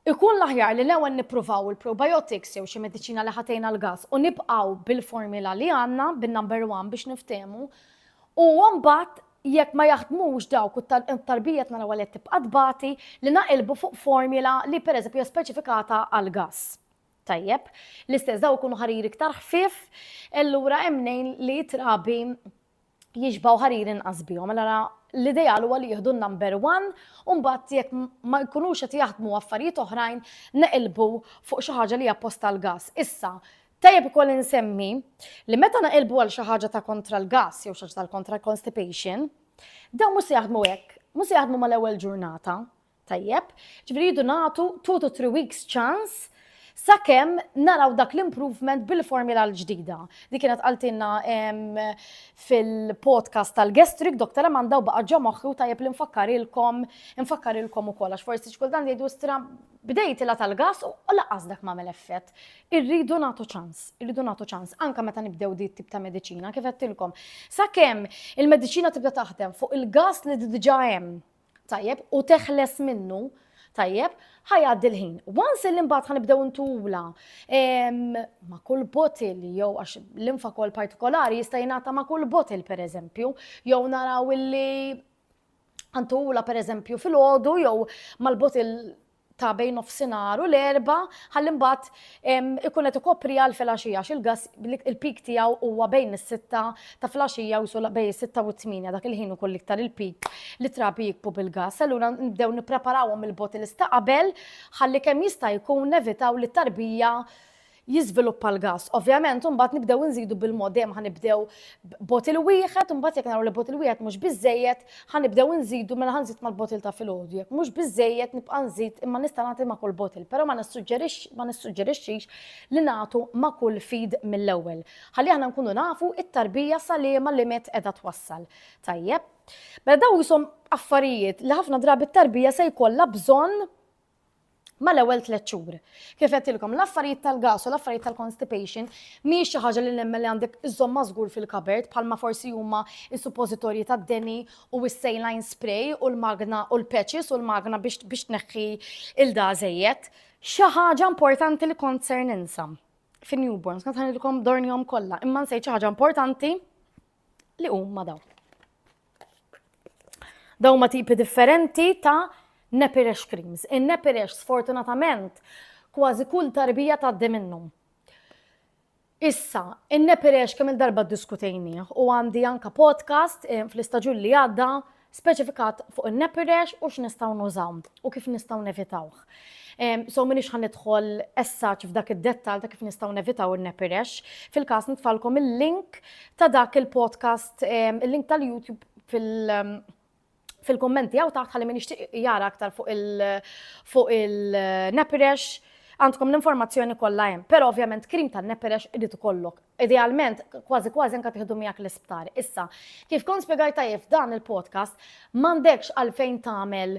ikun l-aħjar li l-ewwel nippruvaw il-probiotics jew xi mediċina li ħatejna l-gas u nibqgħu bil-formula li għandna bin-number 1 biex niftehmu u mbagħad jekk ma jaħdmux dawk it-tarbija naraw li tibqa' tbati li naqilbu fuq formula li pereżempju hija speċifikata għal gas. Tajjeb, l-istess daw ikunu ħarir iktar ħfief, allura hemm ngħin li trabi jixbaw ħarir inqas bihom. Allura l-ideal huwa li jieħdu number 1 u mbagħad jekk ma jkunux qed jaħdmu affarijiet oħrajn naqilbu fuq xi ħaġa li hija apposta l-gas. Issa, tajjeb ukoll insemmi li meta naqilbu għal xi ħaġa ta' kontra l-gas jew xi ħaġa tal-kontra l-constipation, dawn mhux se jaħdmu hekk, mhux se jaħdmu mal-ewwel ġurnata. Tajjeb, ġifieri jridu nagħtu 2 to 3 weeks chance sakemm naraw dak l-improvement bil-formula l-ġdida. Di kienet qaltilna fil-podcast tal-Gastric, Dr. Amanda u baqa' ġo moħħi u tajjeb li nfakkarilkom ukoll għax forsi xkultant jgħidu stra bdejt ilha tal-gas u laqqas dak m'għamel effett. Irridu nagħtu ċans, anke meta nibdew di tip ta' mediċina kif qedtilkom. Sakemm il-mediċina tibda taħdem fuq il-gas li diġà hemm, tajjeb, u teħles minnu, Tajjeb, ħajgħaddi l-ħin. Once li mbagħad ħanibdew ntula ma' kull bottle jew għax l-infa kol partikolari jista' jingħata ma' kull bottle pereżempju, jew naraw illi ħantula pereżempju fil-għodu jew mal-bottle ta' bejn nofsinhar u l-erba, ħalli mbagħad ikun qed ikopri għal filgħaxija il-gas il-pik tiegħu huwa bejn is-sitta ta' filgħaxija u bejn is-sitta u 8 dak il-ħin ukoll iktar il-pik li trabi jikbu bil-gas. Allura nibdew nippreparawhom il-bottles ta' qabel ħalli kemm jista' jkun nevitaw li t-tarbija jiżviluppa l-gas. Ovvjament, mbagħad nibdew nżidu bil-mod dejjem ħanibdew bottle wieħed, mbagħad jekk naraw li bottle wieħed mhux biżejjed, ħanibdew nżidu mela ħanżid mal-bottle ta' filgħodu. Jekk mhux biżejjed nibqa' nżid imma nista' nagħti ma' kull bottle, però ma nissuġġerixxix li nagħtu ma' kull feed mill-ewwel. Ħalli aħna nkunu nafu it-tarbija sa liema limit qiegħda twassal. Tajjeb. Mela dawn jisom affarijiet li ħafna drabi t-tarbija se jkollha bżonn mal-ewwel 3 xhur. Kif qedtilkom l-affarijiet tal-gas u l-affarijiet tal-constipation mhix xi ħaġa li nemmen li għandek iżomm mażgur fil-kabert bħalma forsi huma s-suppositorji tad-deni u s-saline spray u l-magna u l-patches u l-magna biex tneħħi il-dażejjed. Xi ħaġa importanti li kont ser ninsa fin-newborns, kont ħanilkom dornihom kollha, imma nsejt xi ħaġa importanti li huma dawn. Dawn ma tipi differenti ta' Nepirex creams. In-Nepirex sfortunatament kważi kull tarbija tgħaddi minnhom. Issa, in-Nepirex kemm il-darba ddiskutejnieh u għandi anke podcast fl-istaġun li għadda speċifikat fuq in-Nepirex u x'nistgħu nużaw u kif nistgħu nevitawh. So minix ħanidħol essaċ f'dak id-dettal ta' kif nistgħu nevitaw in-Nepirex. Fil-każ nitfalkom il-link ta' dak il-podcast, il-link tal-YouTube fil-kommenti għaw taħt ħalli min ixtiq jara aktar fuq il-Nepirex għandkom l-informazzjoni kollha hemm. Però ovvjament krim tan-Nepirex irid ikollok. Idealment kważi anke tieħdu miegħek l-isptar. Issa, kif kont spjegajt f'dan il-podcast, m'għandekx għalfejn tagħmel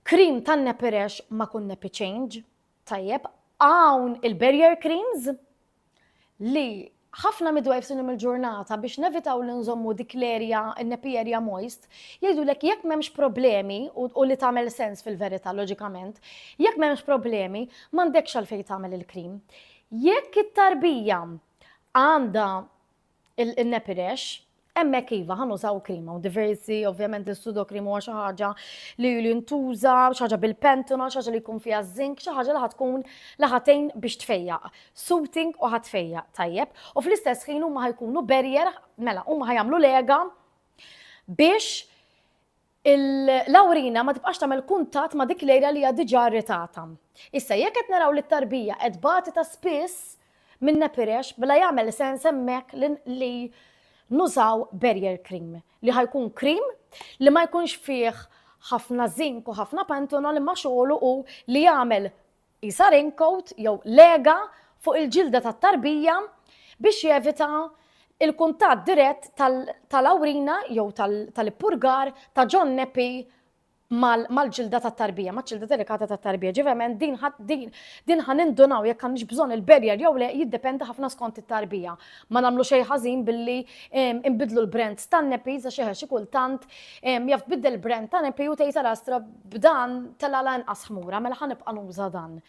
krim tan-Nepirex ma' kun Nepichange. Tajjeb, hawn il-barrier creams li ħafna midwives inhom il-ġurnata biex nevitaw li nżommu dik l-erja, in-nepi area moist, jgħidulek jekk m'hemmx problemi u li tagħmel sens fil-verità loġikament, jekk m'hemmx problemi m'għandekx għalfejn tagħmel il-krim. Jekk it-tarbija għandha il-Nepirex, hemmhekk iva ħanużaw krima u diversi, ovvjament is-sudokrim huwa xi ħaġa li jintuża, xi ħaġa bil-pentanol, xi ħaġa li jkun fiha żink, xi ħaġa li ħatkun li ħatejn biex tfejjaq. Soothing u ħatfejjaq tajjeb. U fl-istess ħin huma ħajkunu barrier, mela huma ħajamlu lega biex l-awrina ma tibqax tagħmel kuntatt ma dik l-ejra li hija diġà irritata. Issa jekk qed naraw li t-tarbija qed bagħti ta' spiss minn Nepirex bla jagħmel sens hemmhekk li nużaw barrier cream li ħajkun krim li ma jkunx fih ħafna zink u ħafna pentanol imma xogħlu u li jagħmel isa raincoat jew lega fuq il-ġilda tat-tarbija biex jevita il-kuntatt dirett tal-awrina jew tal-ippurgar ta' John Nepi mal-ġilda tat-tarbija, mal-ġilda delikata tat-tarbija. Ġivement din ħanindunaw jekk għandix bżonn il-barrier jew le jiddependi ħafna skont it-tarbija. Ma nagħmlu xejn ħażin billi inbidlu l-brand tan-Nepi sa xi kultant jaf tbiddel il-brand ta' Nepi u tgħid astra b'dan tella inqas ħmura mela ħanibqa' nuża dan.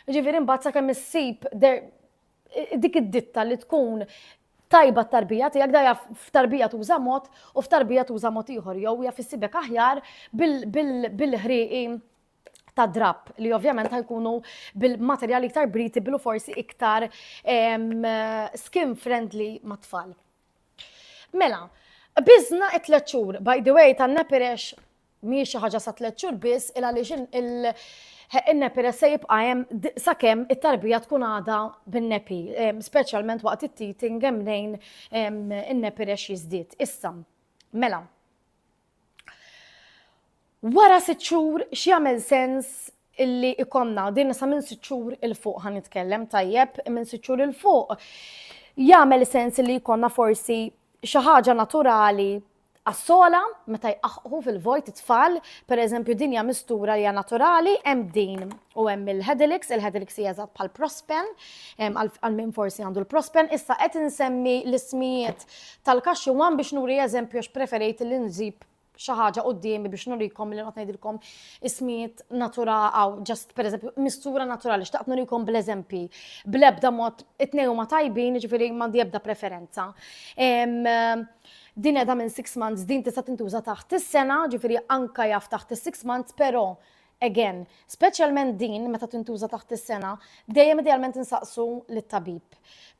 Ġifieri mbagħad sakemm issib dik id-ditta li tkun tajba t-tarbija tiegħek dajja f'tarbija tuża mod u f'tarbija tuża mod ieħor jew hija fissibek aħjar bil-ħrieqi ta' drab li ovvjament ħajkunu bil-materjali iktar breathable u forsi iktar skin friendly mat-tfal. Mela, biżna 3 xhur, by the way tan-Nepirex mhijiex xi ħaġa sa 3 xhur biss il għaliex in-Nepirex se jibqa' hemm sakemm it-tarbija tkun għadha bin-nepi, speċjalment waqt it-teething hemm nejn in-Nepirex jiżdied. Issa, mela. Wara 6 xhur x'jagħmel sens illi ikonna din sa minn 6 xhur il fuq ħanitkellem tajjeb minn 6 xhur il fuq. Jagħmel sens illi jkollna forsi xi ħaġa naturali għas-sola, meta jqaħħu fil-vojt it-tfal, pereżempju din hija mistura li hija naturali, hemm din u hemm il-Hedelix hija eżatt bħal Prospen, għal min forsi għandu l-Prospen, issa qed insemmi l-ismijiet tal-Cashew One biex nuri eżempju x'preferejt li nżib xi ħaġa qudiemi biex nurikom li qed ngħidilkom ismijiet aw just pereżempju mistura naturali xtaqt nurikom bl-eżempji bl-ebda mod it-tnejn huma tajbin, jiġifieri m'għandi ebda preferenza. Din qiegħda minn 6 months, din tista' tintuża taħt is-sena, ġifieri anke jaf taħt is-6 months, però again, speċjalment din meta tintuża taħt is-sena, dejjem idealment insaqsu lit-tabib.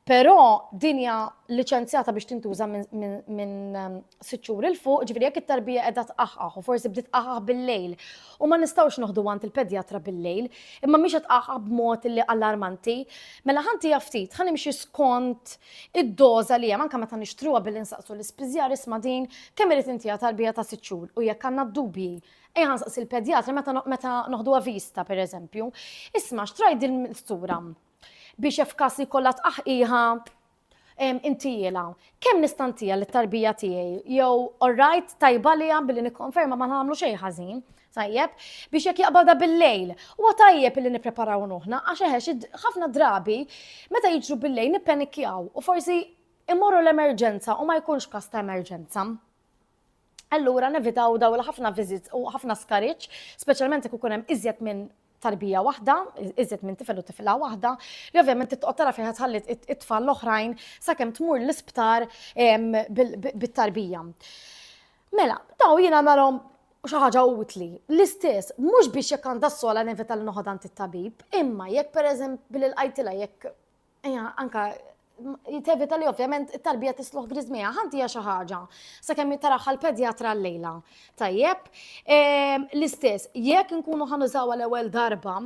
Però din hija liċenzjata biex tintuża minn 6 xhur il fuq, ġifieri jekk it-tarbija qiegħda tqaħħaħ u forsi bdiet tqaħħaħ bil-lejl u ma nistgħux noħdu għand il-pedjatra bil-lejl, imma mhix qed tqaħħaħ b'mod li allarmanti, mela ħanti ftit ħanimxi skont id-doża li hemm anke meta nixtruha billi nsaqsu l-ispiżjar isma' din kemm irid intiha tarbija ta' 6 xhur u jekk għandna dubji ħansaqsi il-pedjatra meta noħduha vista pereżempju, isma' x'trajd il-mistura biex f'każ li kollha tqaħqiha intiela. Kemm nista' ntija lit-tarbija tiegħi? Jew all right tajba liha billi nikkonferma ma nagħmlu xejn ħażin. Tajjeb, biex jekk jaqbadha bil-lejl. Huwa tajjeb illi nippreparaw nuħna għax ħafna drabi meta jiġru bil-lejl nippanikjaw u forsi immorru l-emerġenza u ma jkunx każ ta' emerġenza. Allura nevitaw daw ħafna visits u ħafna skariċ, speċjalment jekk ikun hemm iżjed minn tarbija waħda, iżjed minn tifel u tifla waħda, li ovvjament titqgħod tara fejn ħallit it-tfal l-oħrajn sakemm tmur l-isptar bit-tarbija. Mela, daw jiena narhom xi ħaġa utli. L-istess, mhux biex jekk għandha s-sola nevita li noħod għand it-tabib, imma jekk pereżempju bil-qajtilha jekk anke jitevita li ovvjament it-tarbija tisluħ grizmija, ħanti hija xi ħaġa sakemm taraħħa l-pedjatra llejla. Tajjeb, l-istess, jekk inkunu ħanużawha l-ewwel darba,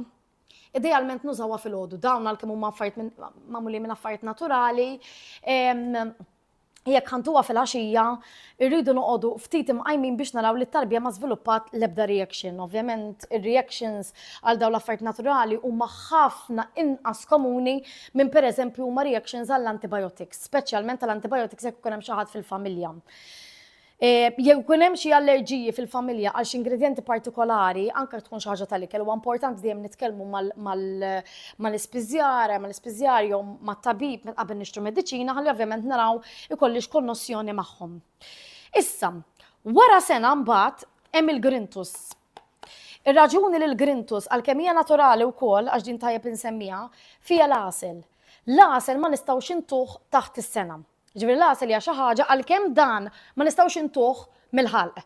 idealment nużawha filgħodu, dawn għalkemm huma affarijiet magħmulin minn affarijiet naturali, jekk ħantuha fil-għaxija, irridu noqogħdu ftit imqajmin biex naraw li t-tarbija ma żviluppat l-ebda reaction. Ovvjament ir-reactions għal dawn l-affarijiet naturali huma ħafna inqas komuni minn pereżempju huma reactions għall-antibiotics, speċjalment għall-antibiotics jekk ikun hemm xi ħadd fil-familja. Jekk ikun hemm xi allerġiji fil-familja għal xi ingredjenti partikolari, anke tkun xi ħaġa tal-ikel, huwa importanti dejjem nitkellmu mal-ispiżjar jew mat-tabib qabel nixtru mediċina ħalli ovvjament naraw ikollix konnossjoni magħhom. Issa, wara sena mbagħad hemm il-grintus. Ir-raġuni li l-grintus għalkemm hija naturali wkoll għax din tajjeb insemmija fiha l-għasel. L-għasel ma nistgħux intuħ taħt is-sena. Ġifieri l-għasel hija xi ħaġa għalkemm dan ma nistgħux intuħ mill-ħalq.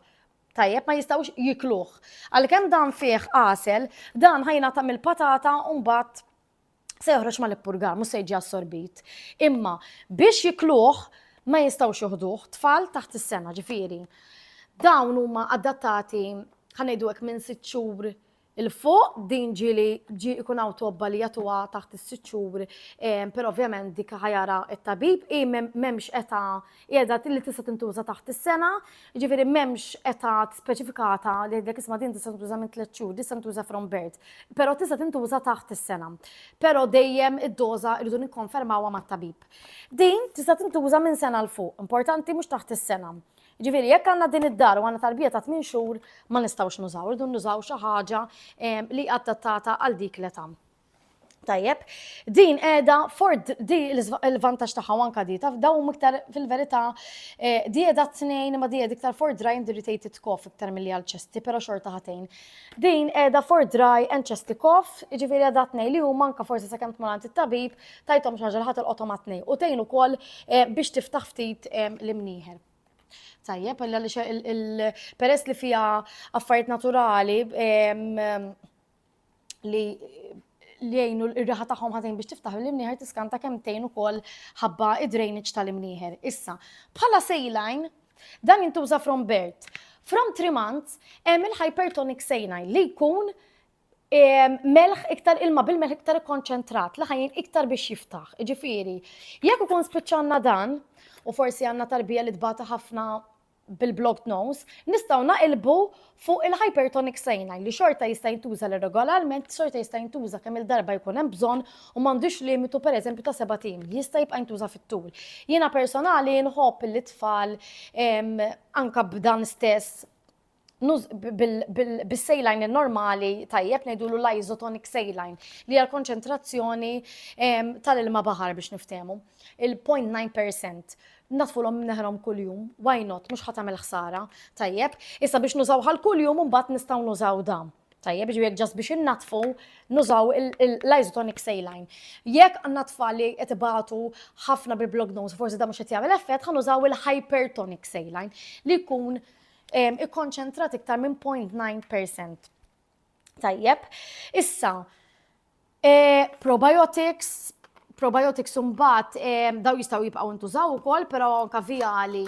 Tajjeb ma jistgħux jikluh. Għalkemm dan fih għasel, dan ħajnata mill-patata u mbagħad se joħroġ mal-ippurgar, mhux se jiġi assorbit. Imma biex jikluh ma jistgħux joħduh tfal taħt is-sena, ġifieri. Dawn huma adattati ħanejdu hekk minn 6 xhur il-fuq din ġi ikun tobba li jagħtuha taħt is-6 xhur, però ovvjament dik ħajara t-tabib m'hemmx età qiegħda li tista' tintuża taħt is-sena, jiġifieri m'hemmx età speċifikata li dik isma' din tista' tintuża minn 3 xhur, tista' tintuża from birth, però tista' tintuża taħt is-sena. Però dejjem id-doża rridu nikkonfermawha mat-tabib. Din tista' tintuża minn sena l fuq, importanti mhux taħt is-sena. Ġifieri jekk għandna din id-dar u għandna tarbija ta' 8 xhur ma nistgħux nużaw, irridu nużaw xi ħaġa li adattata għal dik l-età. Tajjeb, din qiegħda di l-vantaġġ tagħha anke di taf dawn iktar fil-verità di qiegħda 2 imma di qiegħda iktar for dry and irritated cough iktar milli għal ċesti, però xorta ħatejn. Din qiegħda for dry and chesty cough, jiġifieri qiegħda 2 li huma anke forsi sakemm tmur għand it-tabib tajthom xi ħaġa li ħatilqothom ma' 2 u tgħin ukoll biex tiftaħ ftit l-imnieħer. Tajjeb, peress li fija affarijiet naturali li jgħinu l-riħa tagħhom ħażin biex tiftaħ l-imnieħer tiskanta kemm tgħin ukoll ħabba id-drainage tal-imnieħer. Issa, bħala saline dan jintuża from birth. From 3 months hemm il-hypertonic saline li jkun melħ iktar ilma bil-melħ iktar ikkonċentrat li ħajjin iktar biex jiftaħ. Ġifieri, jekk ikun spiċċanna dan u forsi għandna tarbija li tbata ħafna bil-blocked nose, nistgħu naqilbu fuq il-hypertonic saline li xorta jista' jintuża regolarment, xorta jista' jintuża kemm il-darba jkun hemm bżonn u m'għandux limitu pereżempju ta' 7 tim, jista' jibqa' jintuża fit-tul. Jiena personali nħobb il-tfal anke b'dan stess bil-saline normali tajjeb ngħidulu l-isotonic saline li hija l-konċentrazzjoni tal-ilma baħar biex niftehmu. Il-0.9% natfulhom neħrhom kuljum, why not, mhux ħadd tagħmel ħsara, tajjeb. Issa biex nużawha kuljum imbagħad nistgħu nużaw dan. Tajjeb, ġifieri ġast biex innatfu nużaw l-isotonic saline. Jekk għandna tfal li qed ibatu ħafna bil-block nose, forsi da mhux qed jagħmel effett, ħanużaw il-hypertonic saline li jkun ikkonċentrat iktar minn 0.9%. Tajjeb, issa probiotics imbagħad daw jistgħu jibqgħu ntużaw ukoll, però anke viali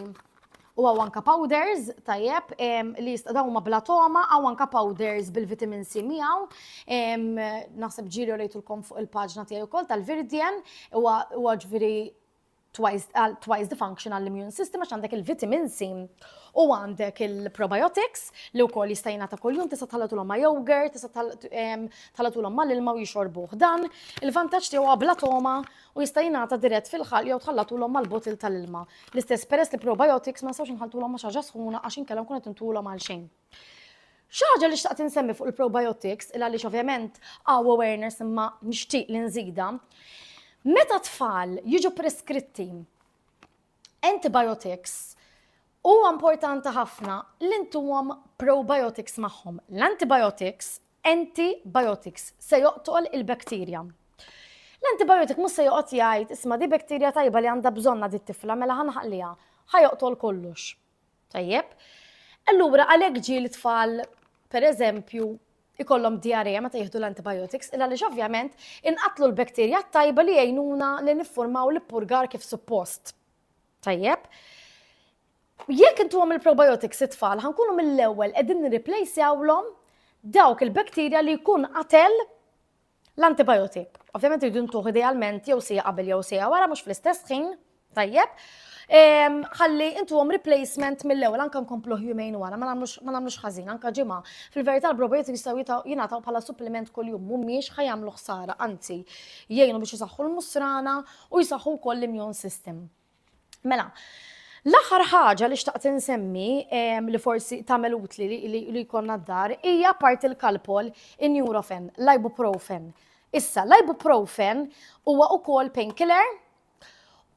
u għaw anka powders, tajjeb, li daw ma blatoma, għaw anka powders bil-vitamin C miegħu. Naħseb ġiri rejtulkom fuq il-paġna tiegħi wkoll tal-Virdien, u ġifieri twice the functional immune system għax għandek il-vitamin C u għandek il-probiotics li wkoll jista' jingħata kuljum, tista' tħallatulhom ma' yogurt, tista' tħallatulhom mal-ilma u jixorbuh. Dan il-vantaġġ tiegħu huwa blatoma u jista' jingħata dirett fil-ħalq jew tħallatulhom mal-botil tal-ilma. L-istess peress li probiotics ma nistgħux inħaltulhom ma' xi ħaġa sħuna għax inkellhom kun qed intulhom għal xejn. Xi ħaġa li xtaqt insemmi fuq il-probiotics il għaliex ovvjament awareness imma nixtieq li nżida. Meta tfal jiġu preskritti antibiotics, huwa importanti ħafna li ntuhom probiotics magħhom. L-antibiotics se joqtol il-bakterja. L-antibiotic mhux se joqgħod jgħid isma' di bakterja tajba li għandha bżonna di t-tifla mela ħanħalliha, ħajoqtol kollox. Tajjeb? Allura għalhekk ġieli tfal pereżempju ikollhom diarrea meta jieħdu l-antibiotics, illa għaliex ovvjament inqatlu l-bakterja tajba li jgħinuna li niffurmaw l-purgar kif suppost. Tajjeb? Jekk intuhom il-probiotics it-tfal ħankunu mill-ewwel qegħdin nirreplacjawlhom dawk il-bakterja li jkun qatel l-antibiotic. Ovvjament jridu ntuħ idealment jew sija qabel jew sija wara mhux fl-istess ħin, tajjeb? Ħalli intuhom replacement mill-ewwel anke nkomplu jumejn wara, ma nagħmlux ħażin, anke ġimgħa. Fil-verità l-probiotics jistgħu jingħataw bħala suppliment kuljum mhumiex ħajamlu ħsara, anzi jgħinu biex isaħħu l-musrana u jsaħħu wkoll l-immune system. Mela, l-aħħar ħaġa li xtaqt insemmi li forsi tagħmel utli li jkollna d-dar hija parti l-kalpol in-Nurofen, l-ibuprofen. Issa, l-ibuprofen huwa wkoll painkiller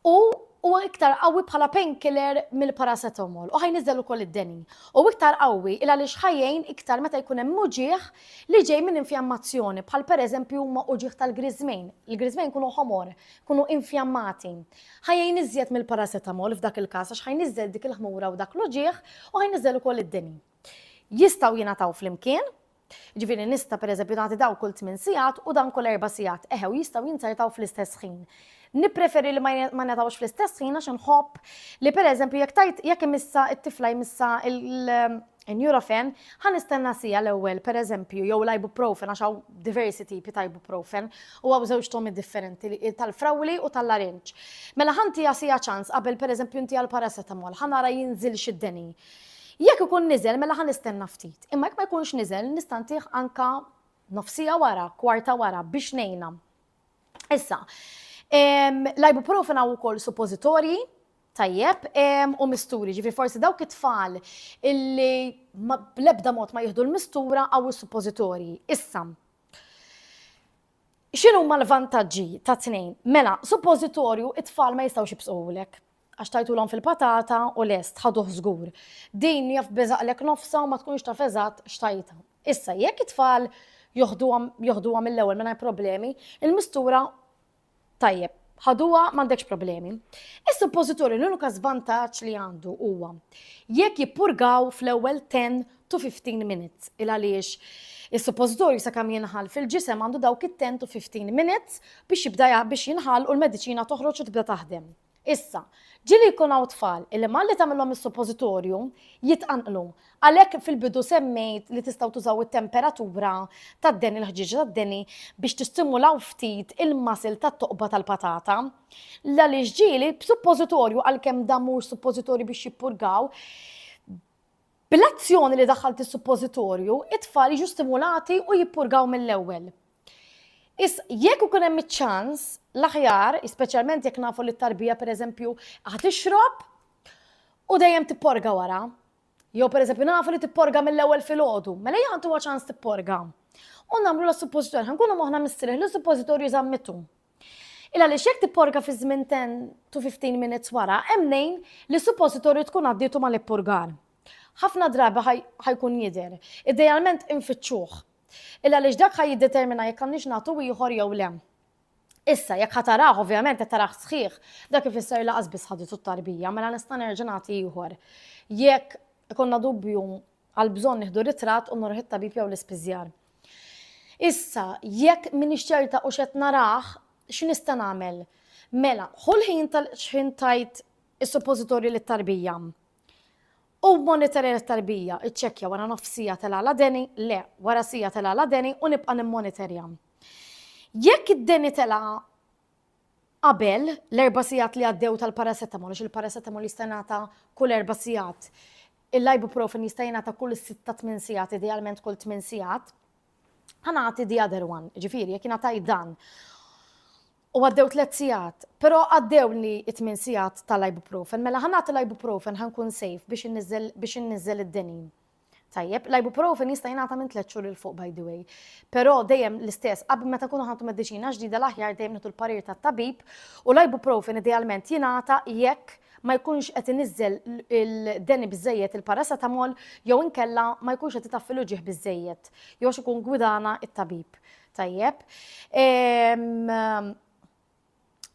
u iktar qawwi bħala painkiller mill-paracetamol u ħajniżel ukoll id-deni. U iktar qawwi il għaliex ħajjejn iktar meta jkun hemm uġigħ li ġej minn infjammazzjoni bħal pereżempju huma uġigħ tal-griżmejn. Il-griżmejn kunu ħomor, kunu infjammati. Ħajjejn iżjed mill-paracetamol f'dak il-każ għax ħajniżel dik il-ħmura u dak l-uġigħ u ħajniżel ukoll id-deni. Jistgħu jingħataw flimkien, ġifieri nista' pereżempju nagħti daw kull 8 sigħat u dan kull 4 sigħat. Eħew jistgħu jinsertaw fl-istess ħin. Nippreferi li ma nagħtawx fl-istess ħin għax nħobb li pereżempju jekk imissa t-tifla jmissa il-Nurofen ħanistenna sija l-ewwel pereżempju jew l-ibuprofen għax hawn diversi tipi ta' ibuprofen u hawn żewġ tomi differenti tal-frawli u tal-larinġ. Mela ħantiha sija ċans qabel pereżempju inti għall-paracetamol ħanara jinżil xid-deni. Jekk ikun niżel mela ħanistenna ftit. Imma jekk ma jkunx niżel nista' ntih anke nofsija wara, kwarta wara biex ngħinha. Issa, l-ibuprofen hawn ukoll suppositorji, tajjeb, u misturi, ġifieri forsi dawk it-tfal illi bl-ebda mod ma jieħdu l-mistura hawn is-suppositorji. Issa, x'inhu huma l-vantaġġi ta' tnejn? Mela, suppositorju it-tfal ma jistgħux jibżgħulek għax tajtulhom fil-patata u lest ħaduh żgur. Din jaf beżaqlek nofsa u ma tkunx taf eżatt x'tajta. Issa, jekk it-tfal joħduha mill-ewwel mingħajr problemi, il-mistura tajjeb, ħaduha m'għandekx problemi. Is-suppositorju l-unika żvantaġġ li għandu huwa jekk jippurgaw fl-ewwel 10 to 15 minutes il għaliex is-suppositorju sakemm jinħal fil-ġisem għandu dawk it-10 to 15 minutes biex jinħal u l-mediċina toħroġ u tibda taħdem. Issa, ġili jkun hawn tfal illi malli tagħmilhom is-suppositorju jitqanqlu. Għalhekk fil-bidu semmejt li tistgħu tużaw it-temperatura tad-deni l-ħġiġ tad-deni biex tistimulaw ftit il-masil tat-toqba tal-patata. Għaliex ġieli b'suppositorju għalkemm dan mhux suppositorju biex jippurgaw, bil-azzjoni li daħħalt is-suppositorju, it-tfal jiġu stimulati u jippurgaw mill-ewwel. Jekk ikun hemm iċ-ċans l-aħjar, speċjalment jekk nafu li t-tarbija pereżempju ħad tixrob u dejjem tipporga wara, Jew pereżempju nafu li tipporga mill-ewwel filgħodu, mela hija ħantuha ċans tipporga. U nagħmlu l-suppositorju, ħankunu moħħna mistrieħ li suppositorju żammitu. Illa li jekk tipporga fi żmien 10 to 15 minutes wara, hemm ngħin li suppositorju tkun għaddietu mal-ippurgar. Ħafna drabi ħajkun jidher. Idealment infittxuh. Illa li dak ħajjiddetermina jekk għandniex nagħtu ieħor jew le. Issa, jekk ħataraħ, ovvjament, qed taraħ sħiħ, dak ifisser laqas biss ħaditu t-tarbija, mela nista' nerġa' nagħti ieħor. Jekk ikonna dubju għal bżonn nieħdu ritratt u noroħ it-tabib jew l-ispiżjar. Issa, jekk m'iniex ċerta u x'qed naraħ, x'nista' nagħmel? Mela, ħolħin tal-xħin tajt is-suppożitorju lit-tarbija. U monitorja l-tarbija, iċċekkja wara nofsija tal-għala deni, le, wara sija tal-għala deni u nibqa' nimmonitorja. Jekk id-deni tela qabel l-4 sigħat li għaddew tal-paracetamol, għax il-paracetamol jista' jingħata kull 4 sigħat, il-ibuprofen jista' jingħata kull 6-8 sigħat, idealment kull 8 sigħat, ħanagħti the other one, ġifieri jekk ingħataj dan. U għaddew 3 sigħat, però għaddewni 8 sigħat tal-ibuprofen, mela ħanagħti l-ibuprofen ħankun safe biex innizzel id-deni. Tajjeb, l-ibuprofen jista' jingħata minn 3 xhur il fuq by the way. Però dejjem l-istess, qabel meta kunu ħantu mediċina ġdida l-aħjar dejjem nitu l-parir tat-tabib u l-ibuprofen idealment jingħata jekk ma jkunx qed iniżżel il-deni biżejjed il-paracetamol jew inkella ma jkunx qed itaffilu ġieħ biżejjed jew għax ikun gwidana it-tabib. Tajjeb.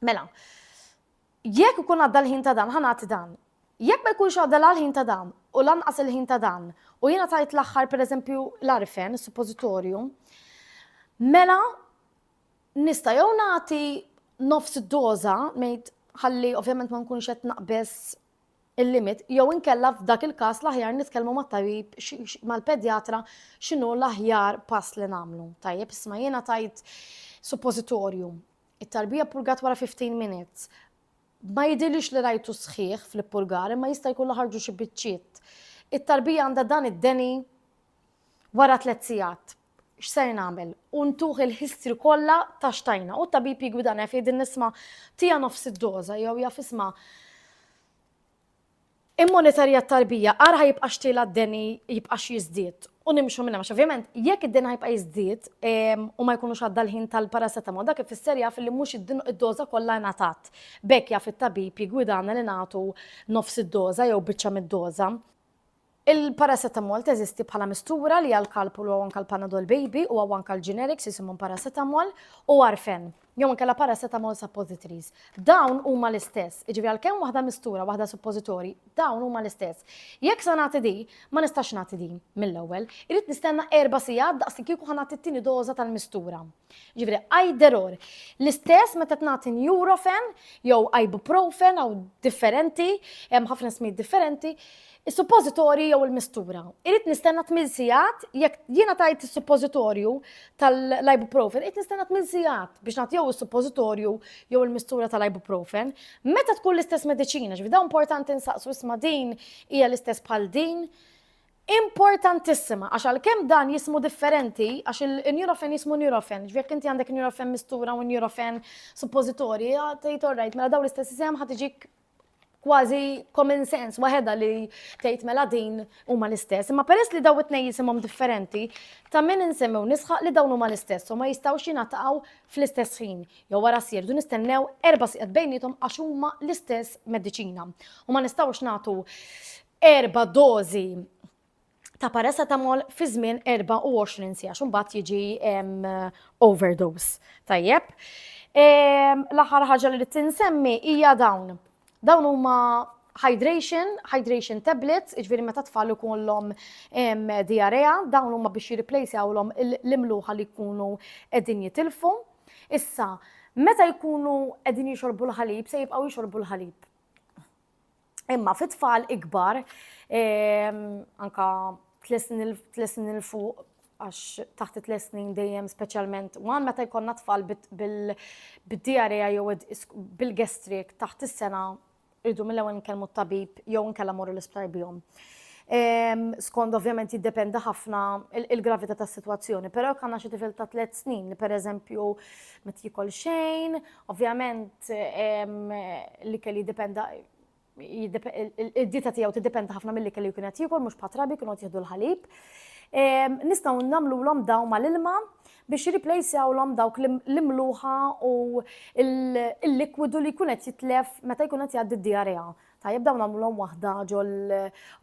Mela, jekk ikun għadda l-ħin ta' dan, ħanagħti dan. Jekk ma jkunx għadda l-ħin ta' dan u lanqas il-ħin ta' dan u jiena tajt l-aħħar pereżempju l-arfen, is-suppositorju, mela nista' jew nagħti nofs id-doża mejt ħalli ovvjament ma nkunx qed naqbes il-limit, jew inkella f'dak il-każ l-aħjar nitkellmu mat-tabib mal-pedjatra x'inhu l-aħjar pass li nagħmlu. Tajjeb, isma' jiena tajt suppositorju. It-tarbija ppurgat wara 15 minutes. Ma jidilix li rajtu sħiħ fl-ippurgar, imma jista' jkun ħarġu xi biċċiet. It-tarbija għandha dan id-deni wara 3 sigħat. X'ser nagħmel? U ntuħ il-history kollha ta' xtajna. U t-tabib jigwidana jgħid nisma' tija nofs id-doża jew jaf isma' immonitorja t-tarbija ara ħajibqa' xtiela d-deni jibqa' jiżdied. U nimxu minna, għax ovvjament jekk id-deni ħajbqa' jiżdied u ma jkunux għadda l-ħin tal-paracetamol, dak ifisser jaf li mhux id-doża kollha ngħatat. Bekk jaf it-tabib jigwidana li nagħtu nofs id-doża jew biċċa mid-doża. Il-paracetamol teżisti bħala mistura li għal-kalpul u għanka l-Panadol Baby u għanka l-generics jisimhom paracetamol u arfen. Jew anke la paracetamol suppositories. Dawn huma l-istess. Iġifieri għalkemm waħda mistura, waħda suppositori, dawn huma l-istess. Jekk sa nagħti di, ma nistax nagħti di mill-ewwel, irid nistenna 4 sigħat daqs kieku ħanagħti t-tieni doża tal-mistura. Ġifieri either or. L-istess meta tnagħti Nurofen jew Ibuprofen jew differenti, hemm ħafna smijiet differenti. Is-suppositorju jew il-mistura. Irid nistenna 8 sigħat, jekk jiena tajt is-suppositorju tal-ibuprofen, irid nistenna 8 sigħat biex nagħti jew is-suppositorju jew il-mistura tal-ibuprofen. Meta tkun l-istess mediċina, ġifieri da importanti nsaqsu isma' din hija l-istess bħal din. Importantissima, għax għalkemm dan jismu differenti, għax il-Nurofen jismu Nurofen, ġifieri inti għandek Nurofen mistura u Nurofen suppositorji, tgħid alright, mela dawn l-istess isem ħadd iġik kważi common sense, waħedha li tgħid mela din huma l-istess. Imma peress li daw it-tnejn jisimhom differenti, ta' min insemmew nisħaq li dawn huma l-istess u ma jistgħux jingħataqgħu fl-istess ħin. Jew wara sierdu nistennew 4 sigħat bejnietom għax huma l-istess mediċina. U ma nistgħux nagħtu 4 dożi ta' paracetamol fi żmien 24 siegħa għax imbagħad jiġi overdose. Tajjeb. L-aħħar ħaġa li tinsemmi hija dawn. Dawn huma hydration tablets, iġveri meta tfal ikollhom diarrea, dawn huma biex jirreplaceawlhom l-imluħa li jkunu qegħdin jitilfu. Issa, meta jkunu qegħdin jixorbu l-ħalib, se jibqgħu jixorbu l-ħalib. Imma fit-tfal ikbar, anka 3 snin il fuq, għax taħt 3 snin dejjem speċjalment meta jkollna tfal bid-diarrea jew bil-gastrik taħt is-sena irridu mill-ewwel nkellmu t-tabib jew nkella morru l-isptar bihom. Skont ovvjament jiddependi ħafna il-gravità tas-sitwazzjoni, però jekk għandna xi tifel ta' 3 snin li pereżempju meta jikol xejn, ovvjament li kelli jiddependa id-dieta tiegħu tiddependi ħafna milli kelli jkun qed jiekol mhux patrabi kienu qed jieħdu l-ħalib. Nistgħu nagħmluhom dawn mal-ilma biex jirriplejsjawlhom dawk l-imluħa u l-likwidu li jkun qed jitlef meta jkun qed jgħaddi d-diarrea. Tajjeb dawn nagħmluhom waħda ġol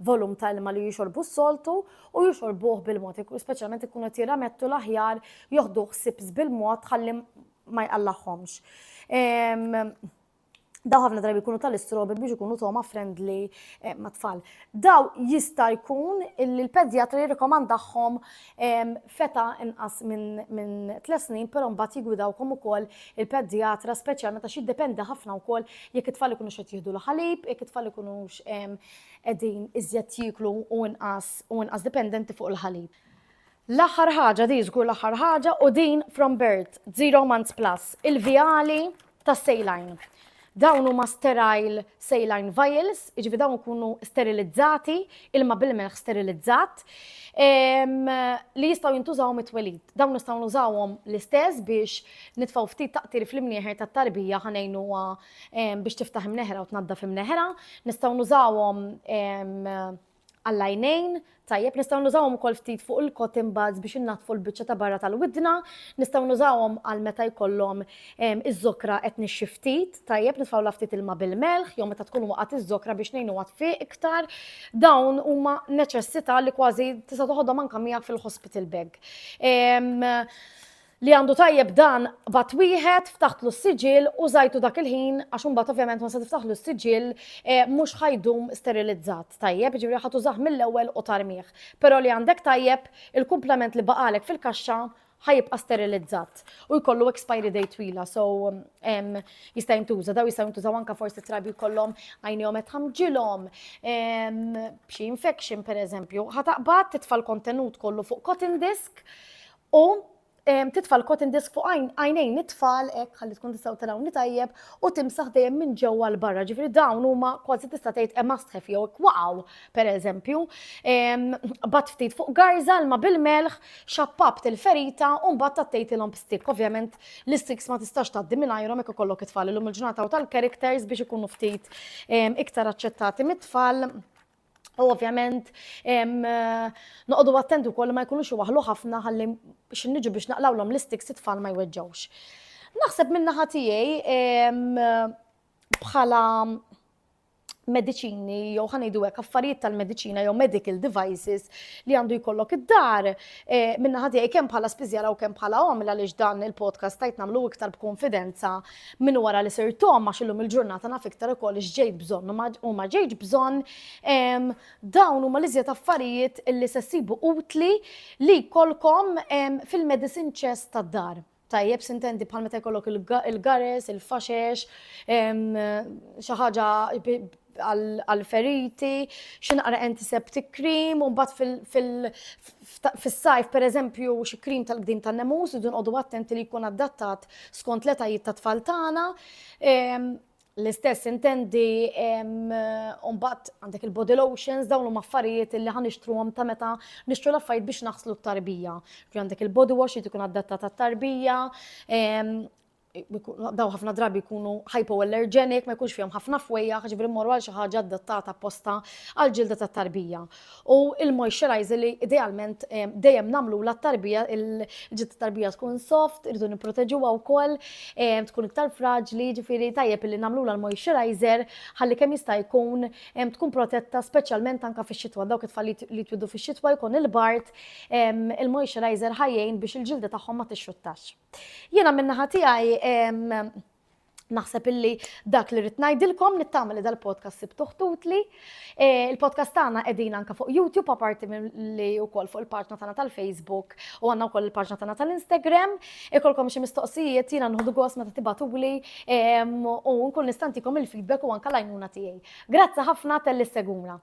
volum ta' ilma li jixorbu s-soltu u jixorbuh bil-mod, speċjalment ikunu qed jirramettu l-aħjar joħduh sips bil-mod ħalli ma jqallaħħomx. Daw ħafna drabi jkunu tal-istrobi biex ikunu toma friendly ma' tfal. Daw jista' jkun il-pedjatra jirrikomandahom feta inqas minn 3 snin, però mbagħad jigwidawkom ukoll il-pedjatra speċjalment għax jiddependi ħafna wkoll jekk it-tfal ikunux qed jieħdu l-ħalib, jekk it-tfal ikunux qegħdin iżjed jieklu u inqas dipendenti fuq il-ħalib. L-aħħar ħaġa di żgur l-aħħar ħaġa u din from birth 0 months plus, il-vjali tas-saline. Dawn huma sterile saline vials, jiġifieri dawn ikunu sterilizzati, ilma bil-melħ sterilizzat, li jistgħu jintużaw mit-twelid. Dawn nistgħu nużawhom l-istess biex nitfgħu ftit taqtir fl-imnieħer tat-tarbija ħanejnuha biex tiftaħ imneħra u tnaddaf imneħra. Nistgħu nużawhom għall-għajnejn, tajjeb, nistgħu nużawhom ukoll ftit fuq il-cotton buds biex innatfu l-biċċa ta' barra tal-widna, nistgħu nużawhom għal meta jkollhom iż-żokra qed nixxi ftit, tajjeb, nitfgħu ftit ilma bil-melħ, jew meta tkun waqgħet iż-żokra biex ngħinuha tfiq iktar. Dawn huma neċessità li kważi tista' toħodhom anke miegħek fil-hospital bag. Li għandu tajjeb dan bat wieħed ftaħtlu s-siġil u żajtu dak il-ħin għax imbagħad ovvjament ma se tiftaħlu s-siġil mhux ħajdum sterilizzat tajjeb, jiġifieri ħadd tużah mill-ewwel u tarmih. Però li għandek tajjeb il-kumplament li baqalek fil-kaxxa ħajibqa' sterilizzat u jkollu expiry date twila, so jista' jintuża, daw jistgħu jintużaw anke forsi trabi jkollhom għajnihom qed ħamġilhom, b'xi infection pereżempju, ħataqbad titfa' l-kontenut kollu fuq cotton disk u titfa' l-cotton disk fuq għajnejn it-tfal hekk ħalli tkun tistgħu tarawni tajjeb u timsaħ dejjem minn ġewwa l-barra. Ġifieri dawn huma kważi tista' tgħid hemm must have jew waqgħu pereżempju. Bad ftit fuq garża ilma bil-melħ, xappabt il-ferita u mbagħad tattejtilhom b'stick. Ovvjament l-sticks ma tistax tgħaddi mingħajrhom hekk ikollok it-tfal illum il-ġurnata u tal-characters biex ikunu ftit iktar aċċettati mit-tfal. U ovvjament noqogħdu attenti wkoll ma jkunux iwaħħlu ħafna ħalli biex niġu biex naqlawlhom l-isticks it-tfal ma jweġġawx. Naħseb min-naħa tiegħi bħala mediċini jew ħanejdu hekk affarijiet tal-mediċina jew medical devices li għandu jkollok id-dar min-naħa tiegħi kemm bħala spiżjala u kemm bħala għomla għaliex dan il-podcast tajt nagħmlu iktar b'konfidenza minn wara li sirtom għax illum il-ġurnata naf iktar ukoll x'ġejt bżonn u ma ġejtx bżonn dawn huma l-iżjed affarijiet illi se ssibu utli li jkollkom fil-medicine chest tad-dar. Tajjeb sintendi bħal meta jkollok il-gares, il-faxex, xi ħaġa għal-feriti, xinaqra antiseptic cream, u mbagħad fis-sajf pereżempju xi krim tal-qdim tan-nemus idu nqogħdu attenti li jkun adattat skont l-etajiet tat-tfal tagħna. L-istess intendi mbagħad għandek il-body lotions dawn huma affarijiet li ħanixtruhom ta' meta nixtru l-affarijiet biex naħslu t-tarbija. Għandek il-body wash li ikun adattat tat-tarbija, daw ħafna drabi jkunu hypoallergenic, ma jkunx fihom ħafna fwejja, ġifieri mmorru għal xi ħaġa adattata apposta għal ġilda tat-tarbija. U il-moisturizer li idealment dejjem nagħmlu lat-tarbija, il-ġilda tat-tarbija tkun soft, irridu nipproteġuha wkoll, tkun iktar fraġli, ġifieri tajjeb li nagħmluha l-moisturizer ħalli kemm jista' jkun tkun protetta speċjalment anke fix-xitwa, dawk it-tfal li twidu fix-xitwa jkun il-bart, il-moisturizer ħajjejn biex il-ġilda tagħhom ma tixxuttax. Jiena min-naħa tiegħi naħseb illi dak li rrid ngħidilkom nittama li dal-podcast sibtuh tutli. Il-podcast tagħna qegħdin anke fuq YouTube apparti li wkoll fuq il-paġna tagħna tal-Facebook u għandna wkoll il-paġna tagħna tal-Instagram. Ikolkom xi mistoqsijiet jiena nħodu gost meta tibatuli u nkun nistantikom il-feedback u anke l-għajnuna tiegħi. Grazzi ħafna tal-li seguna.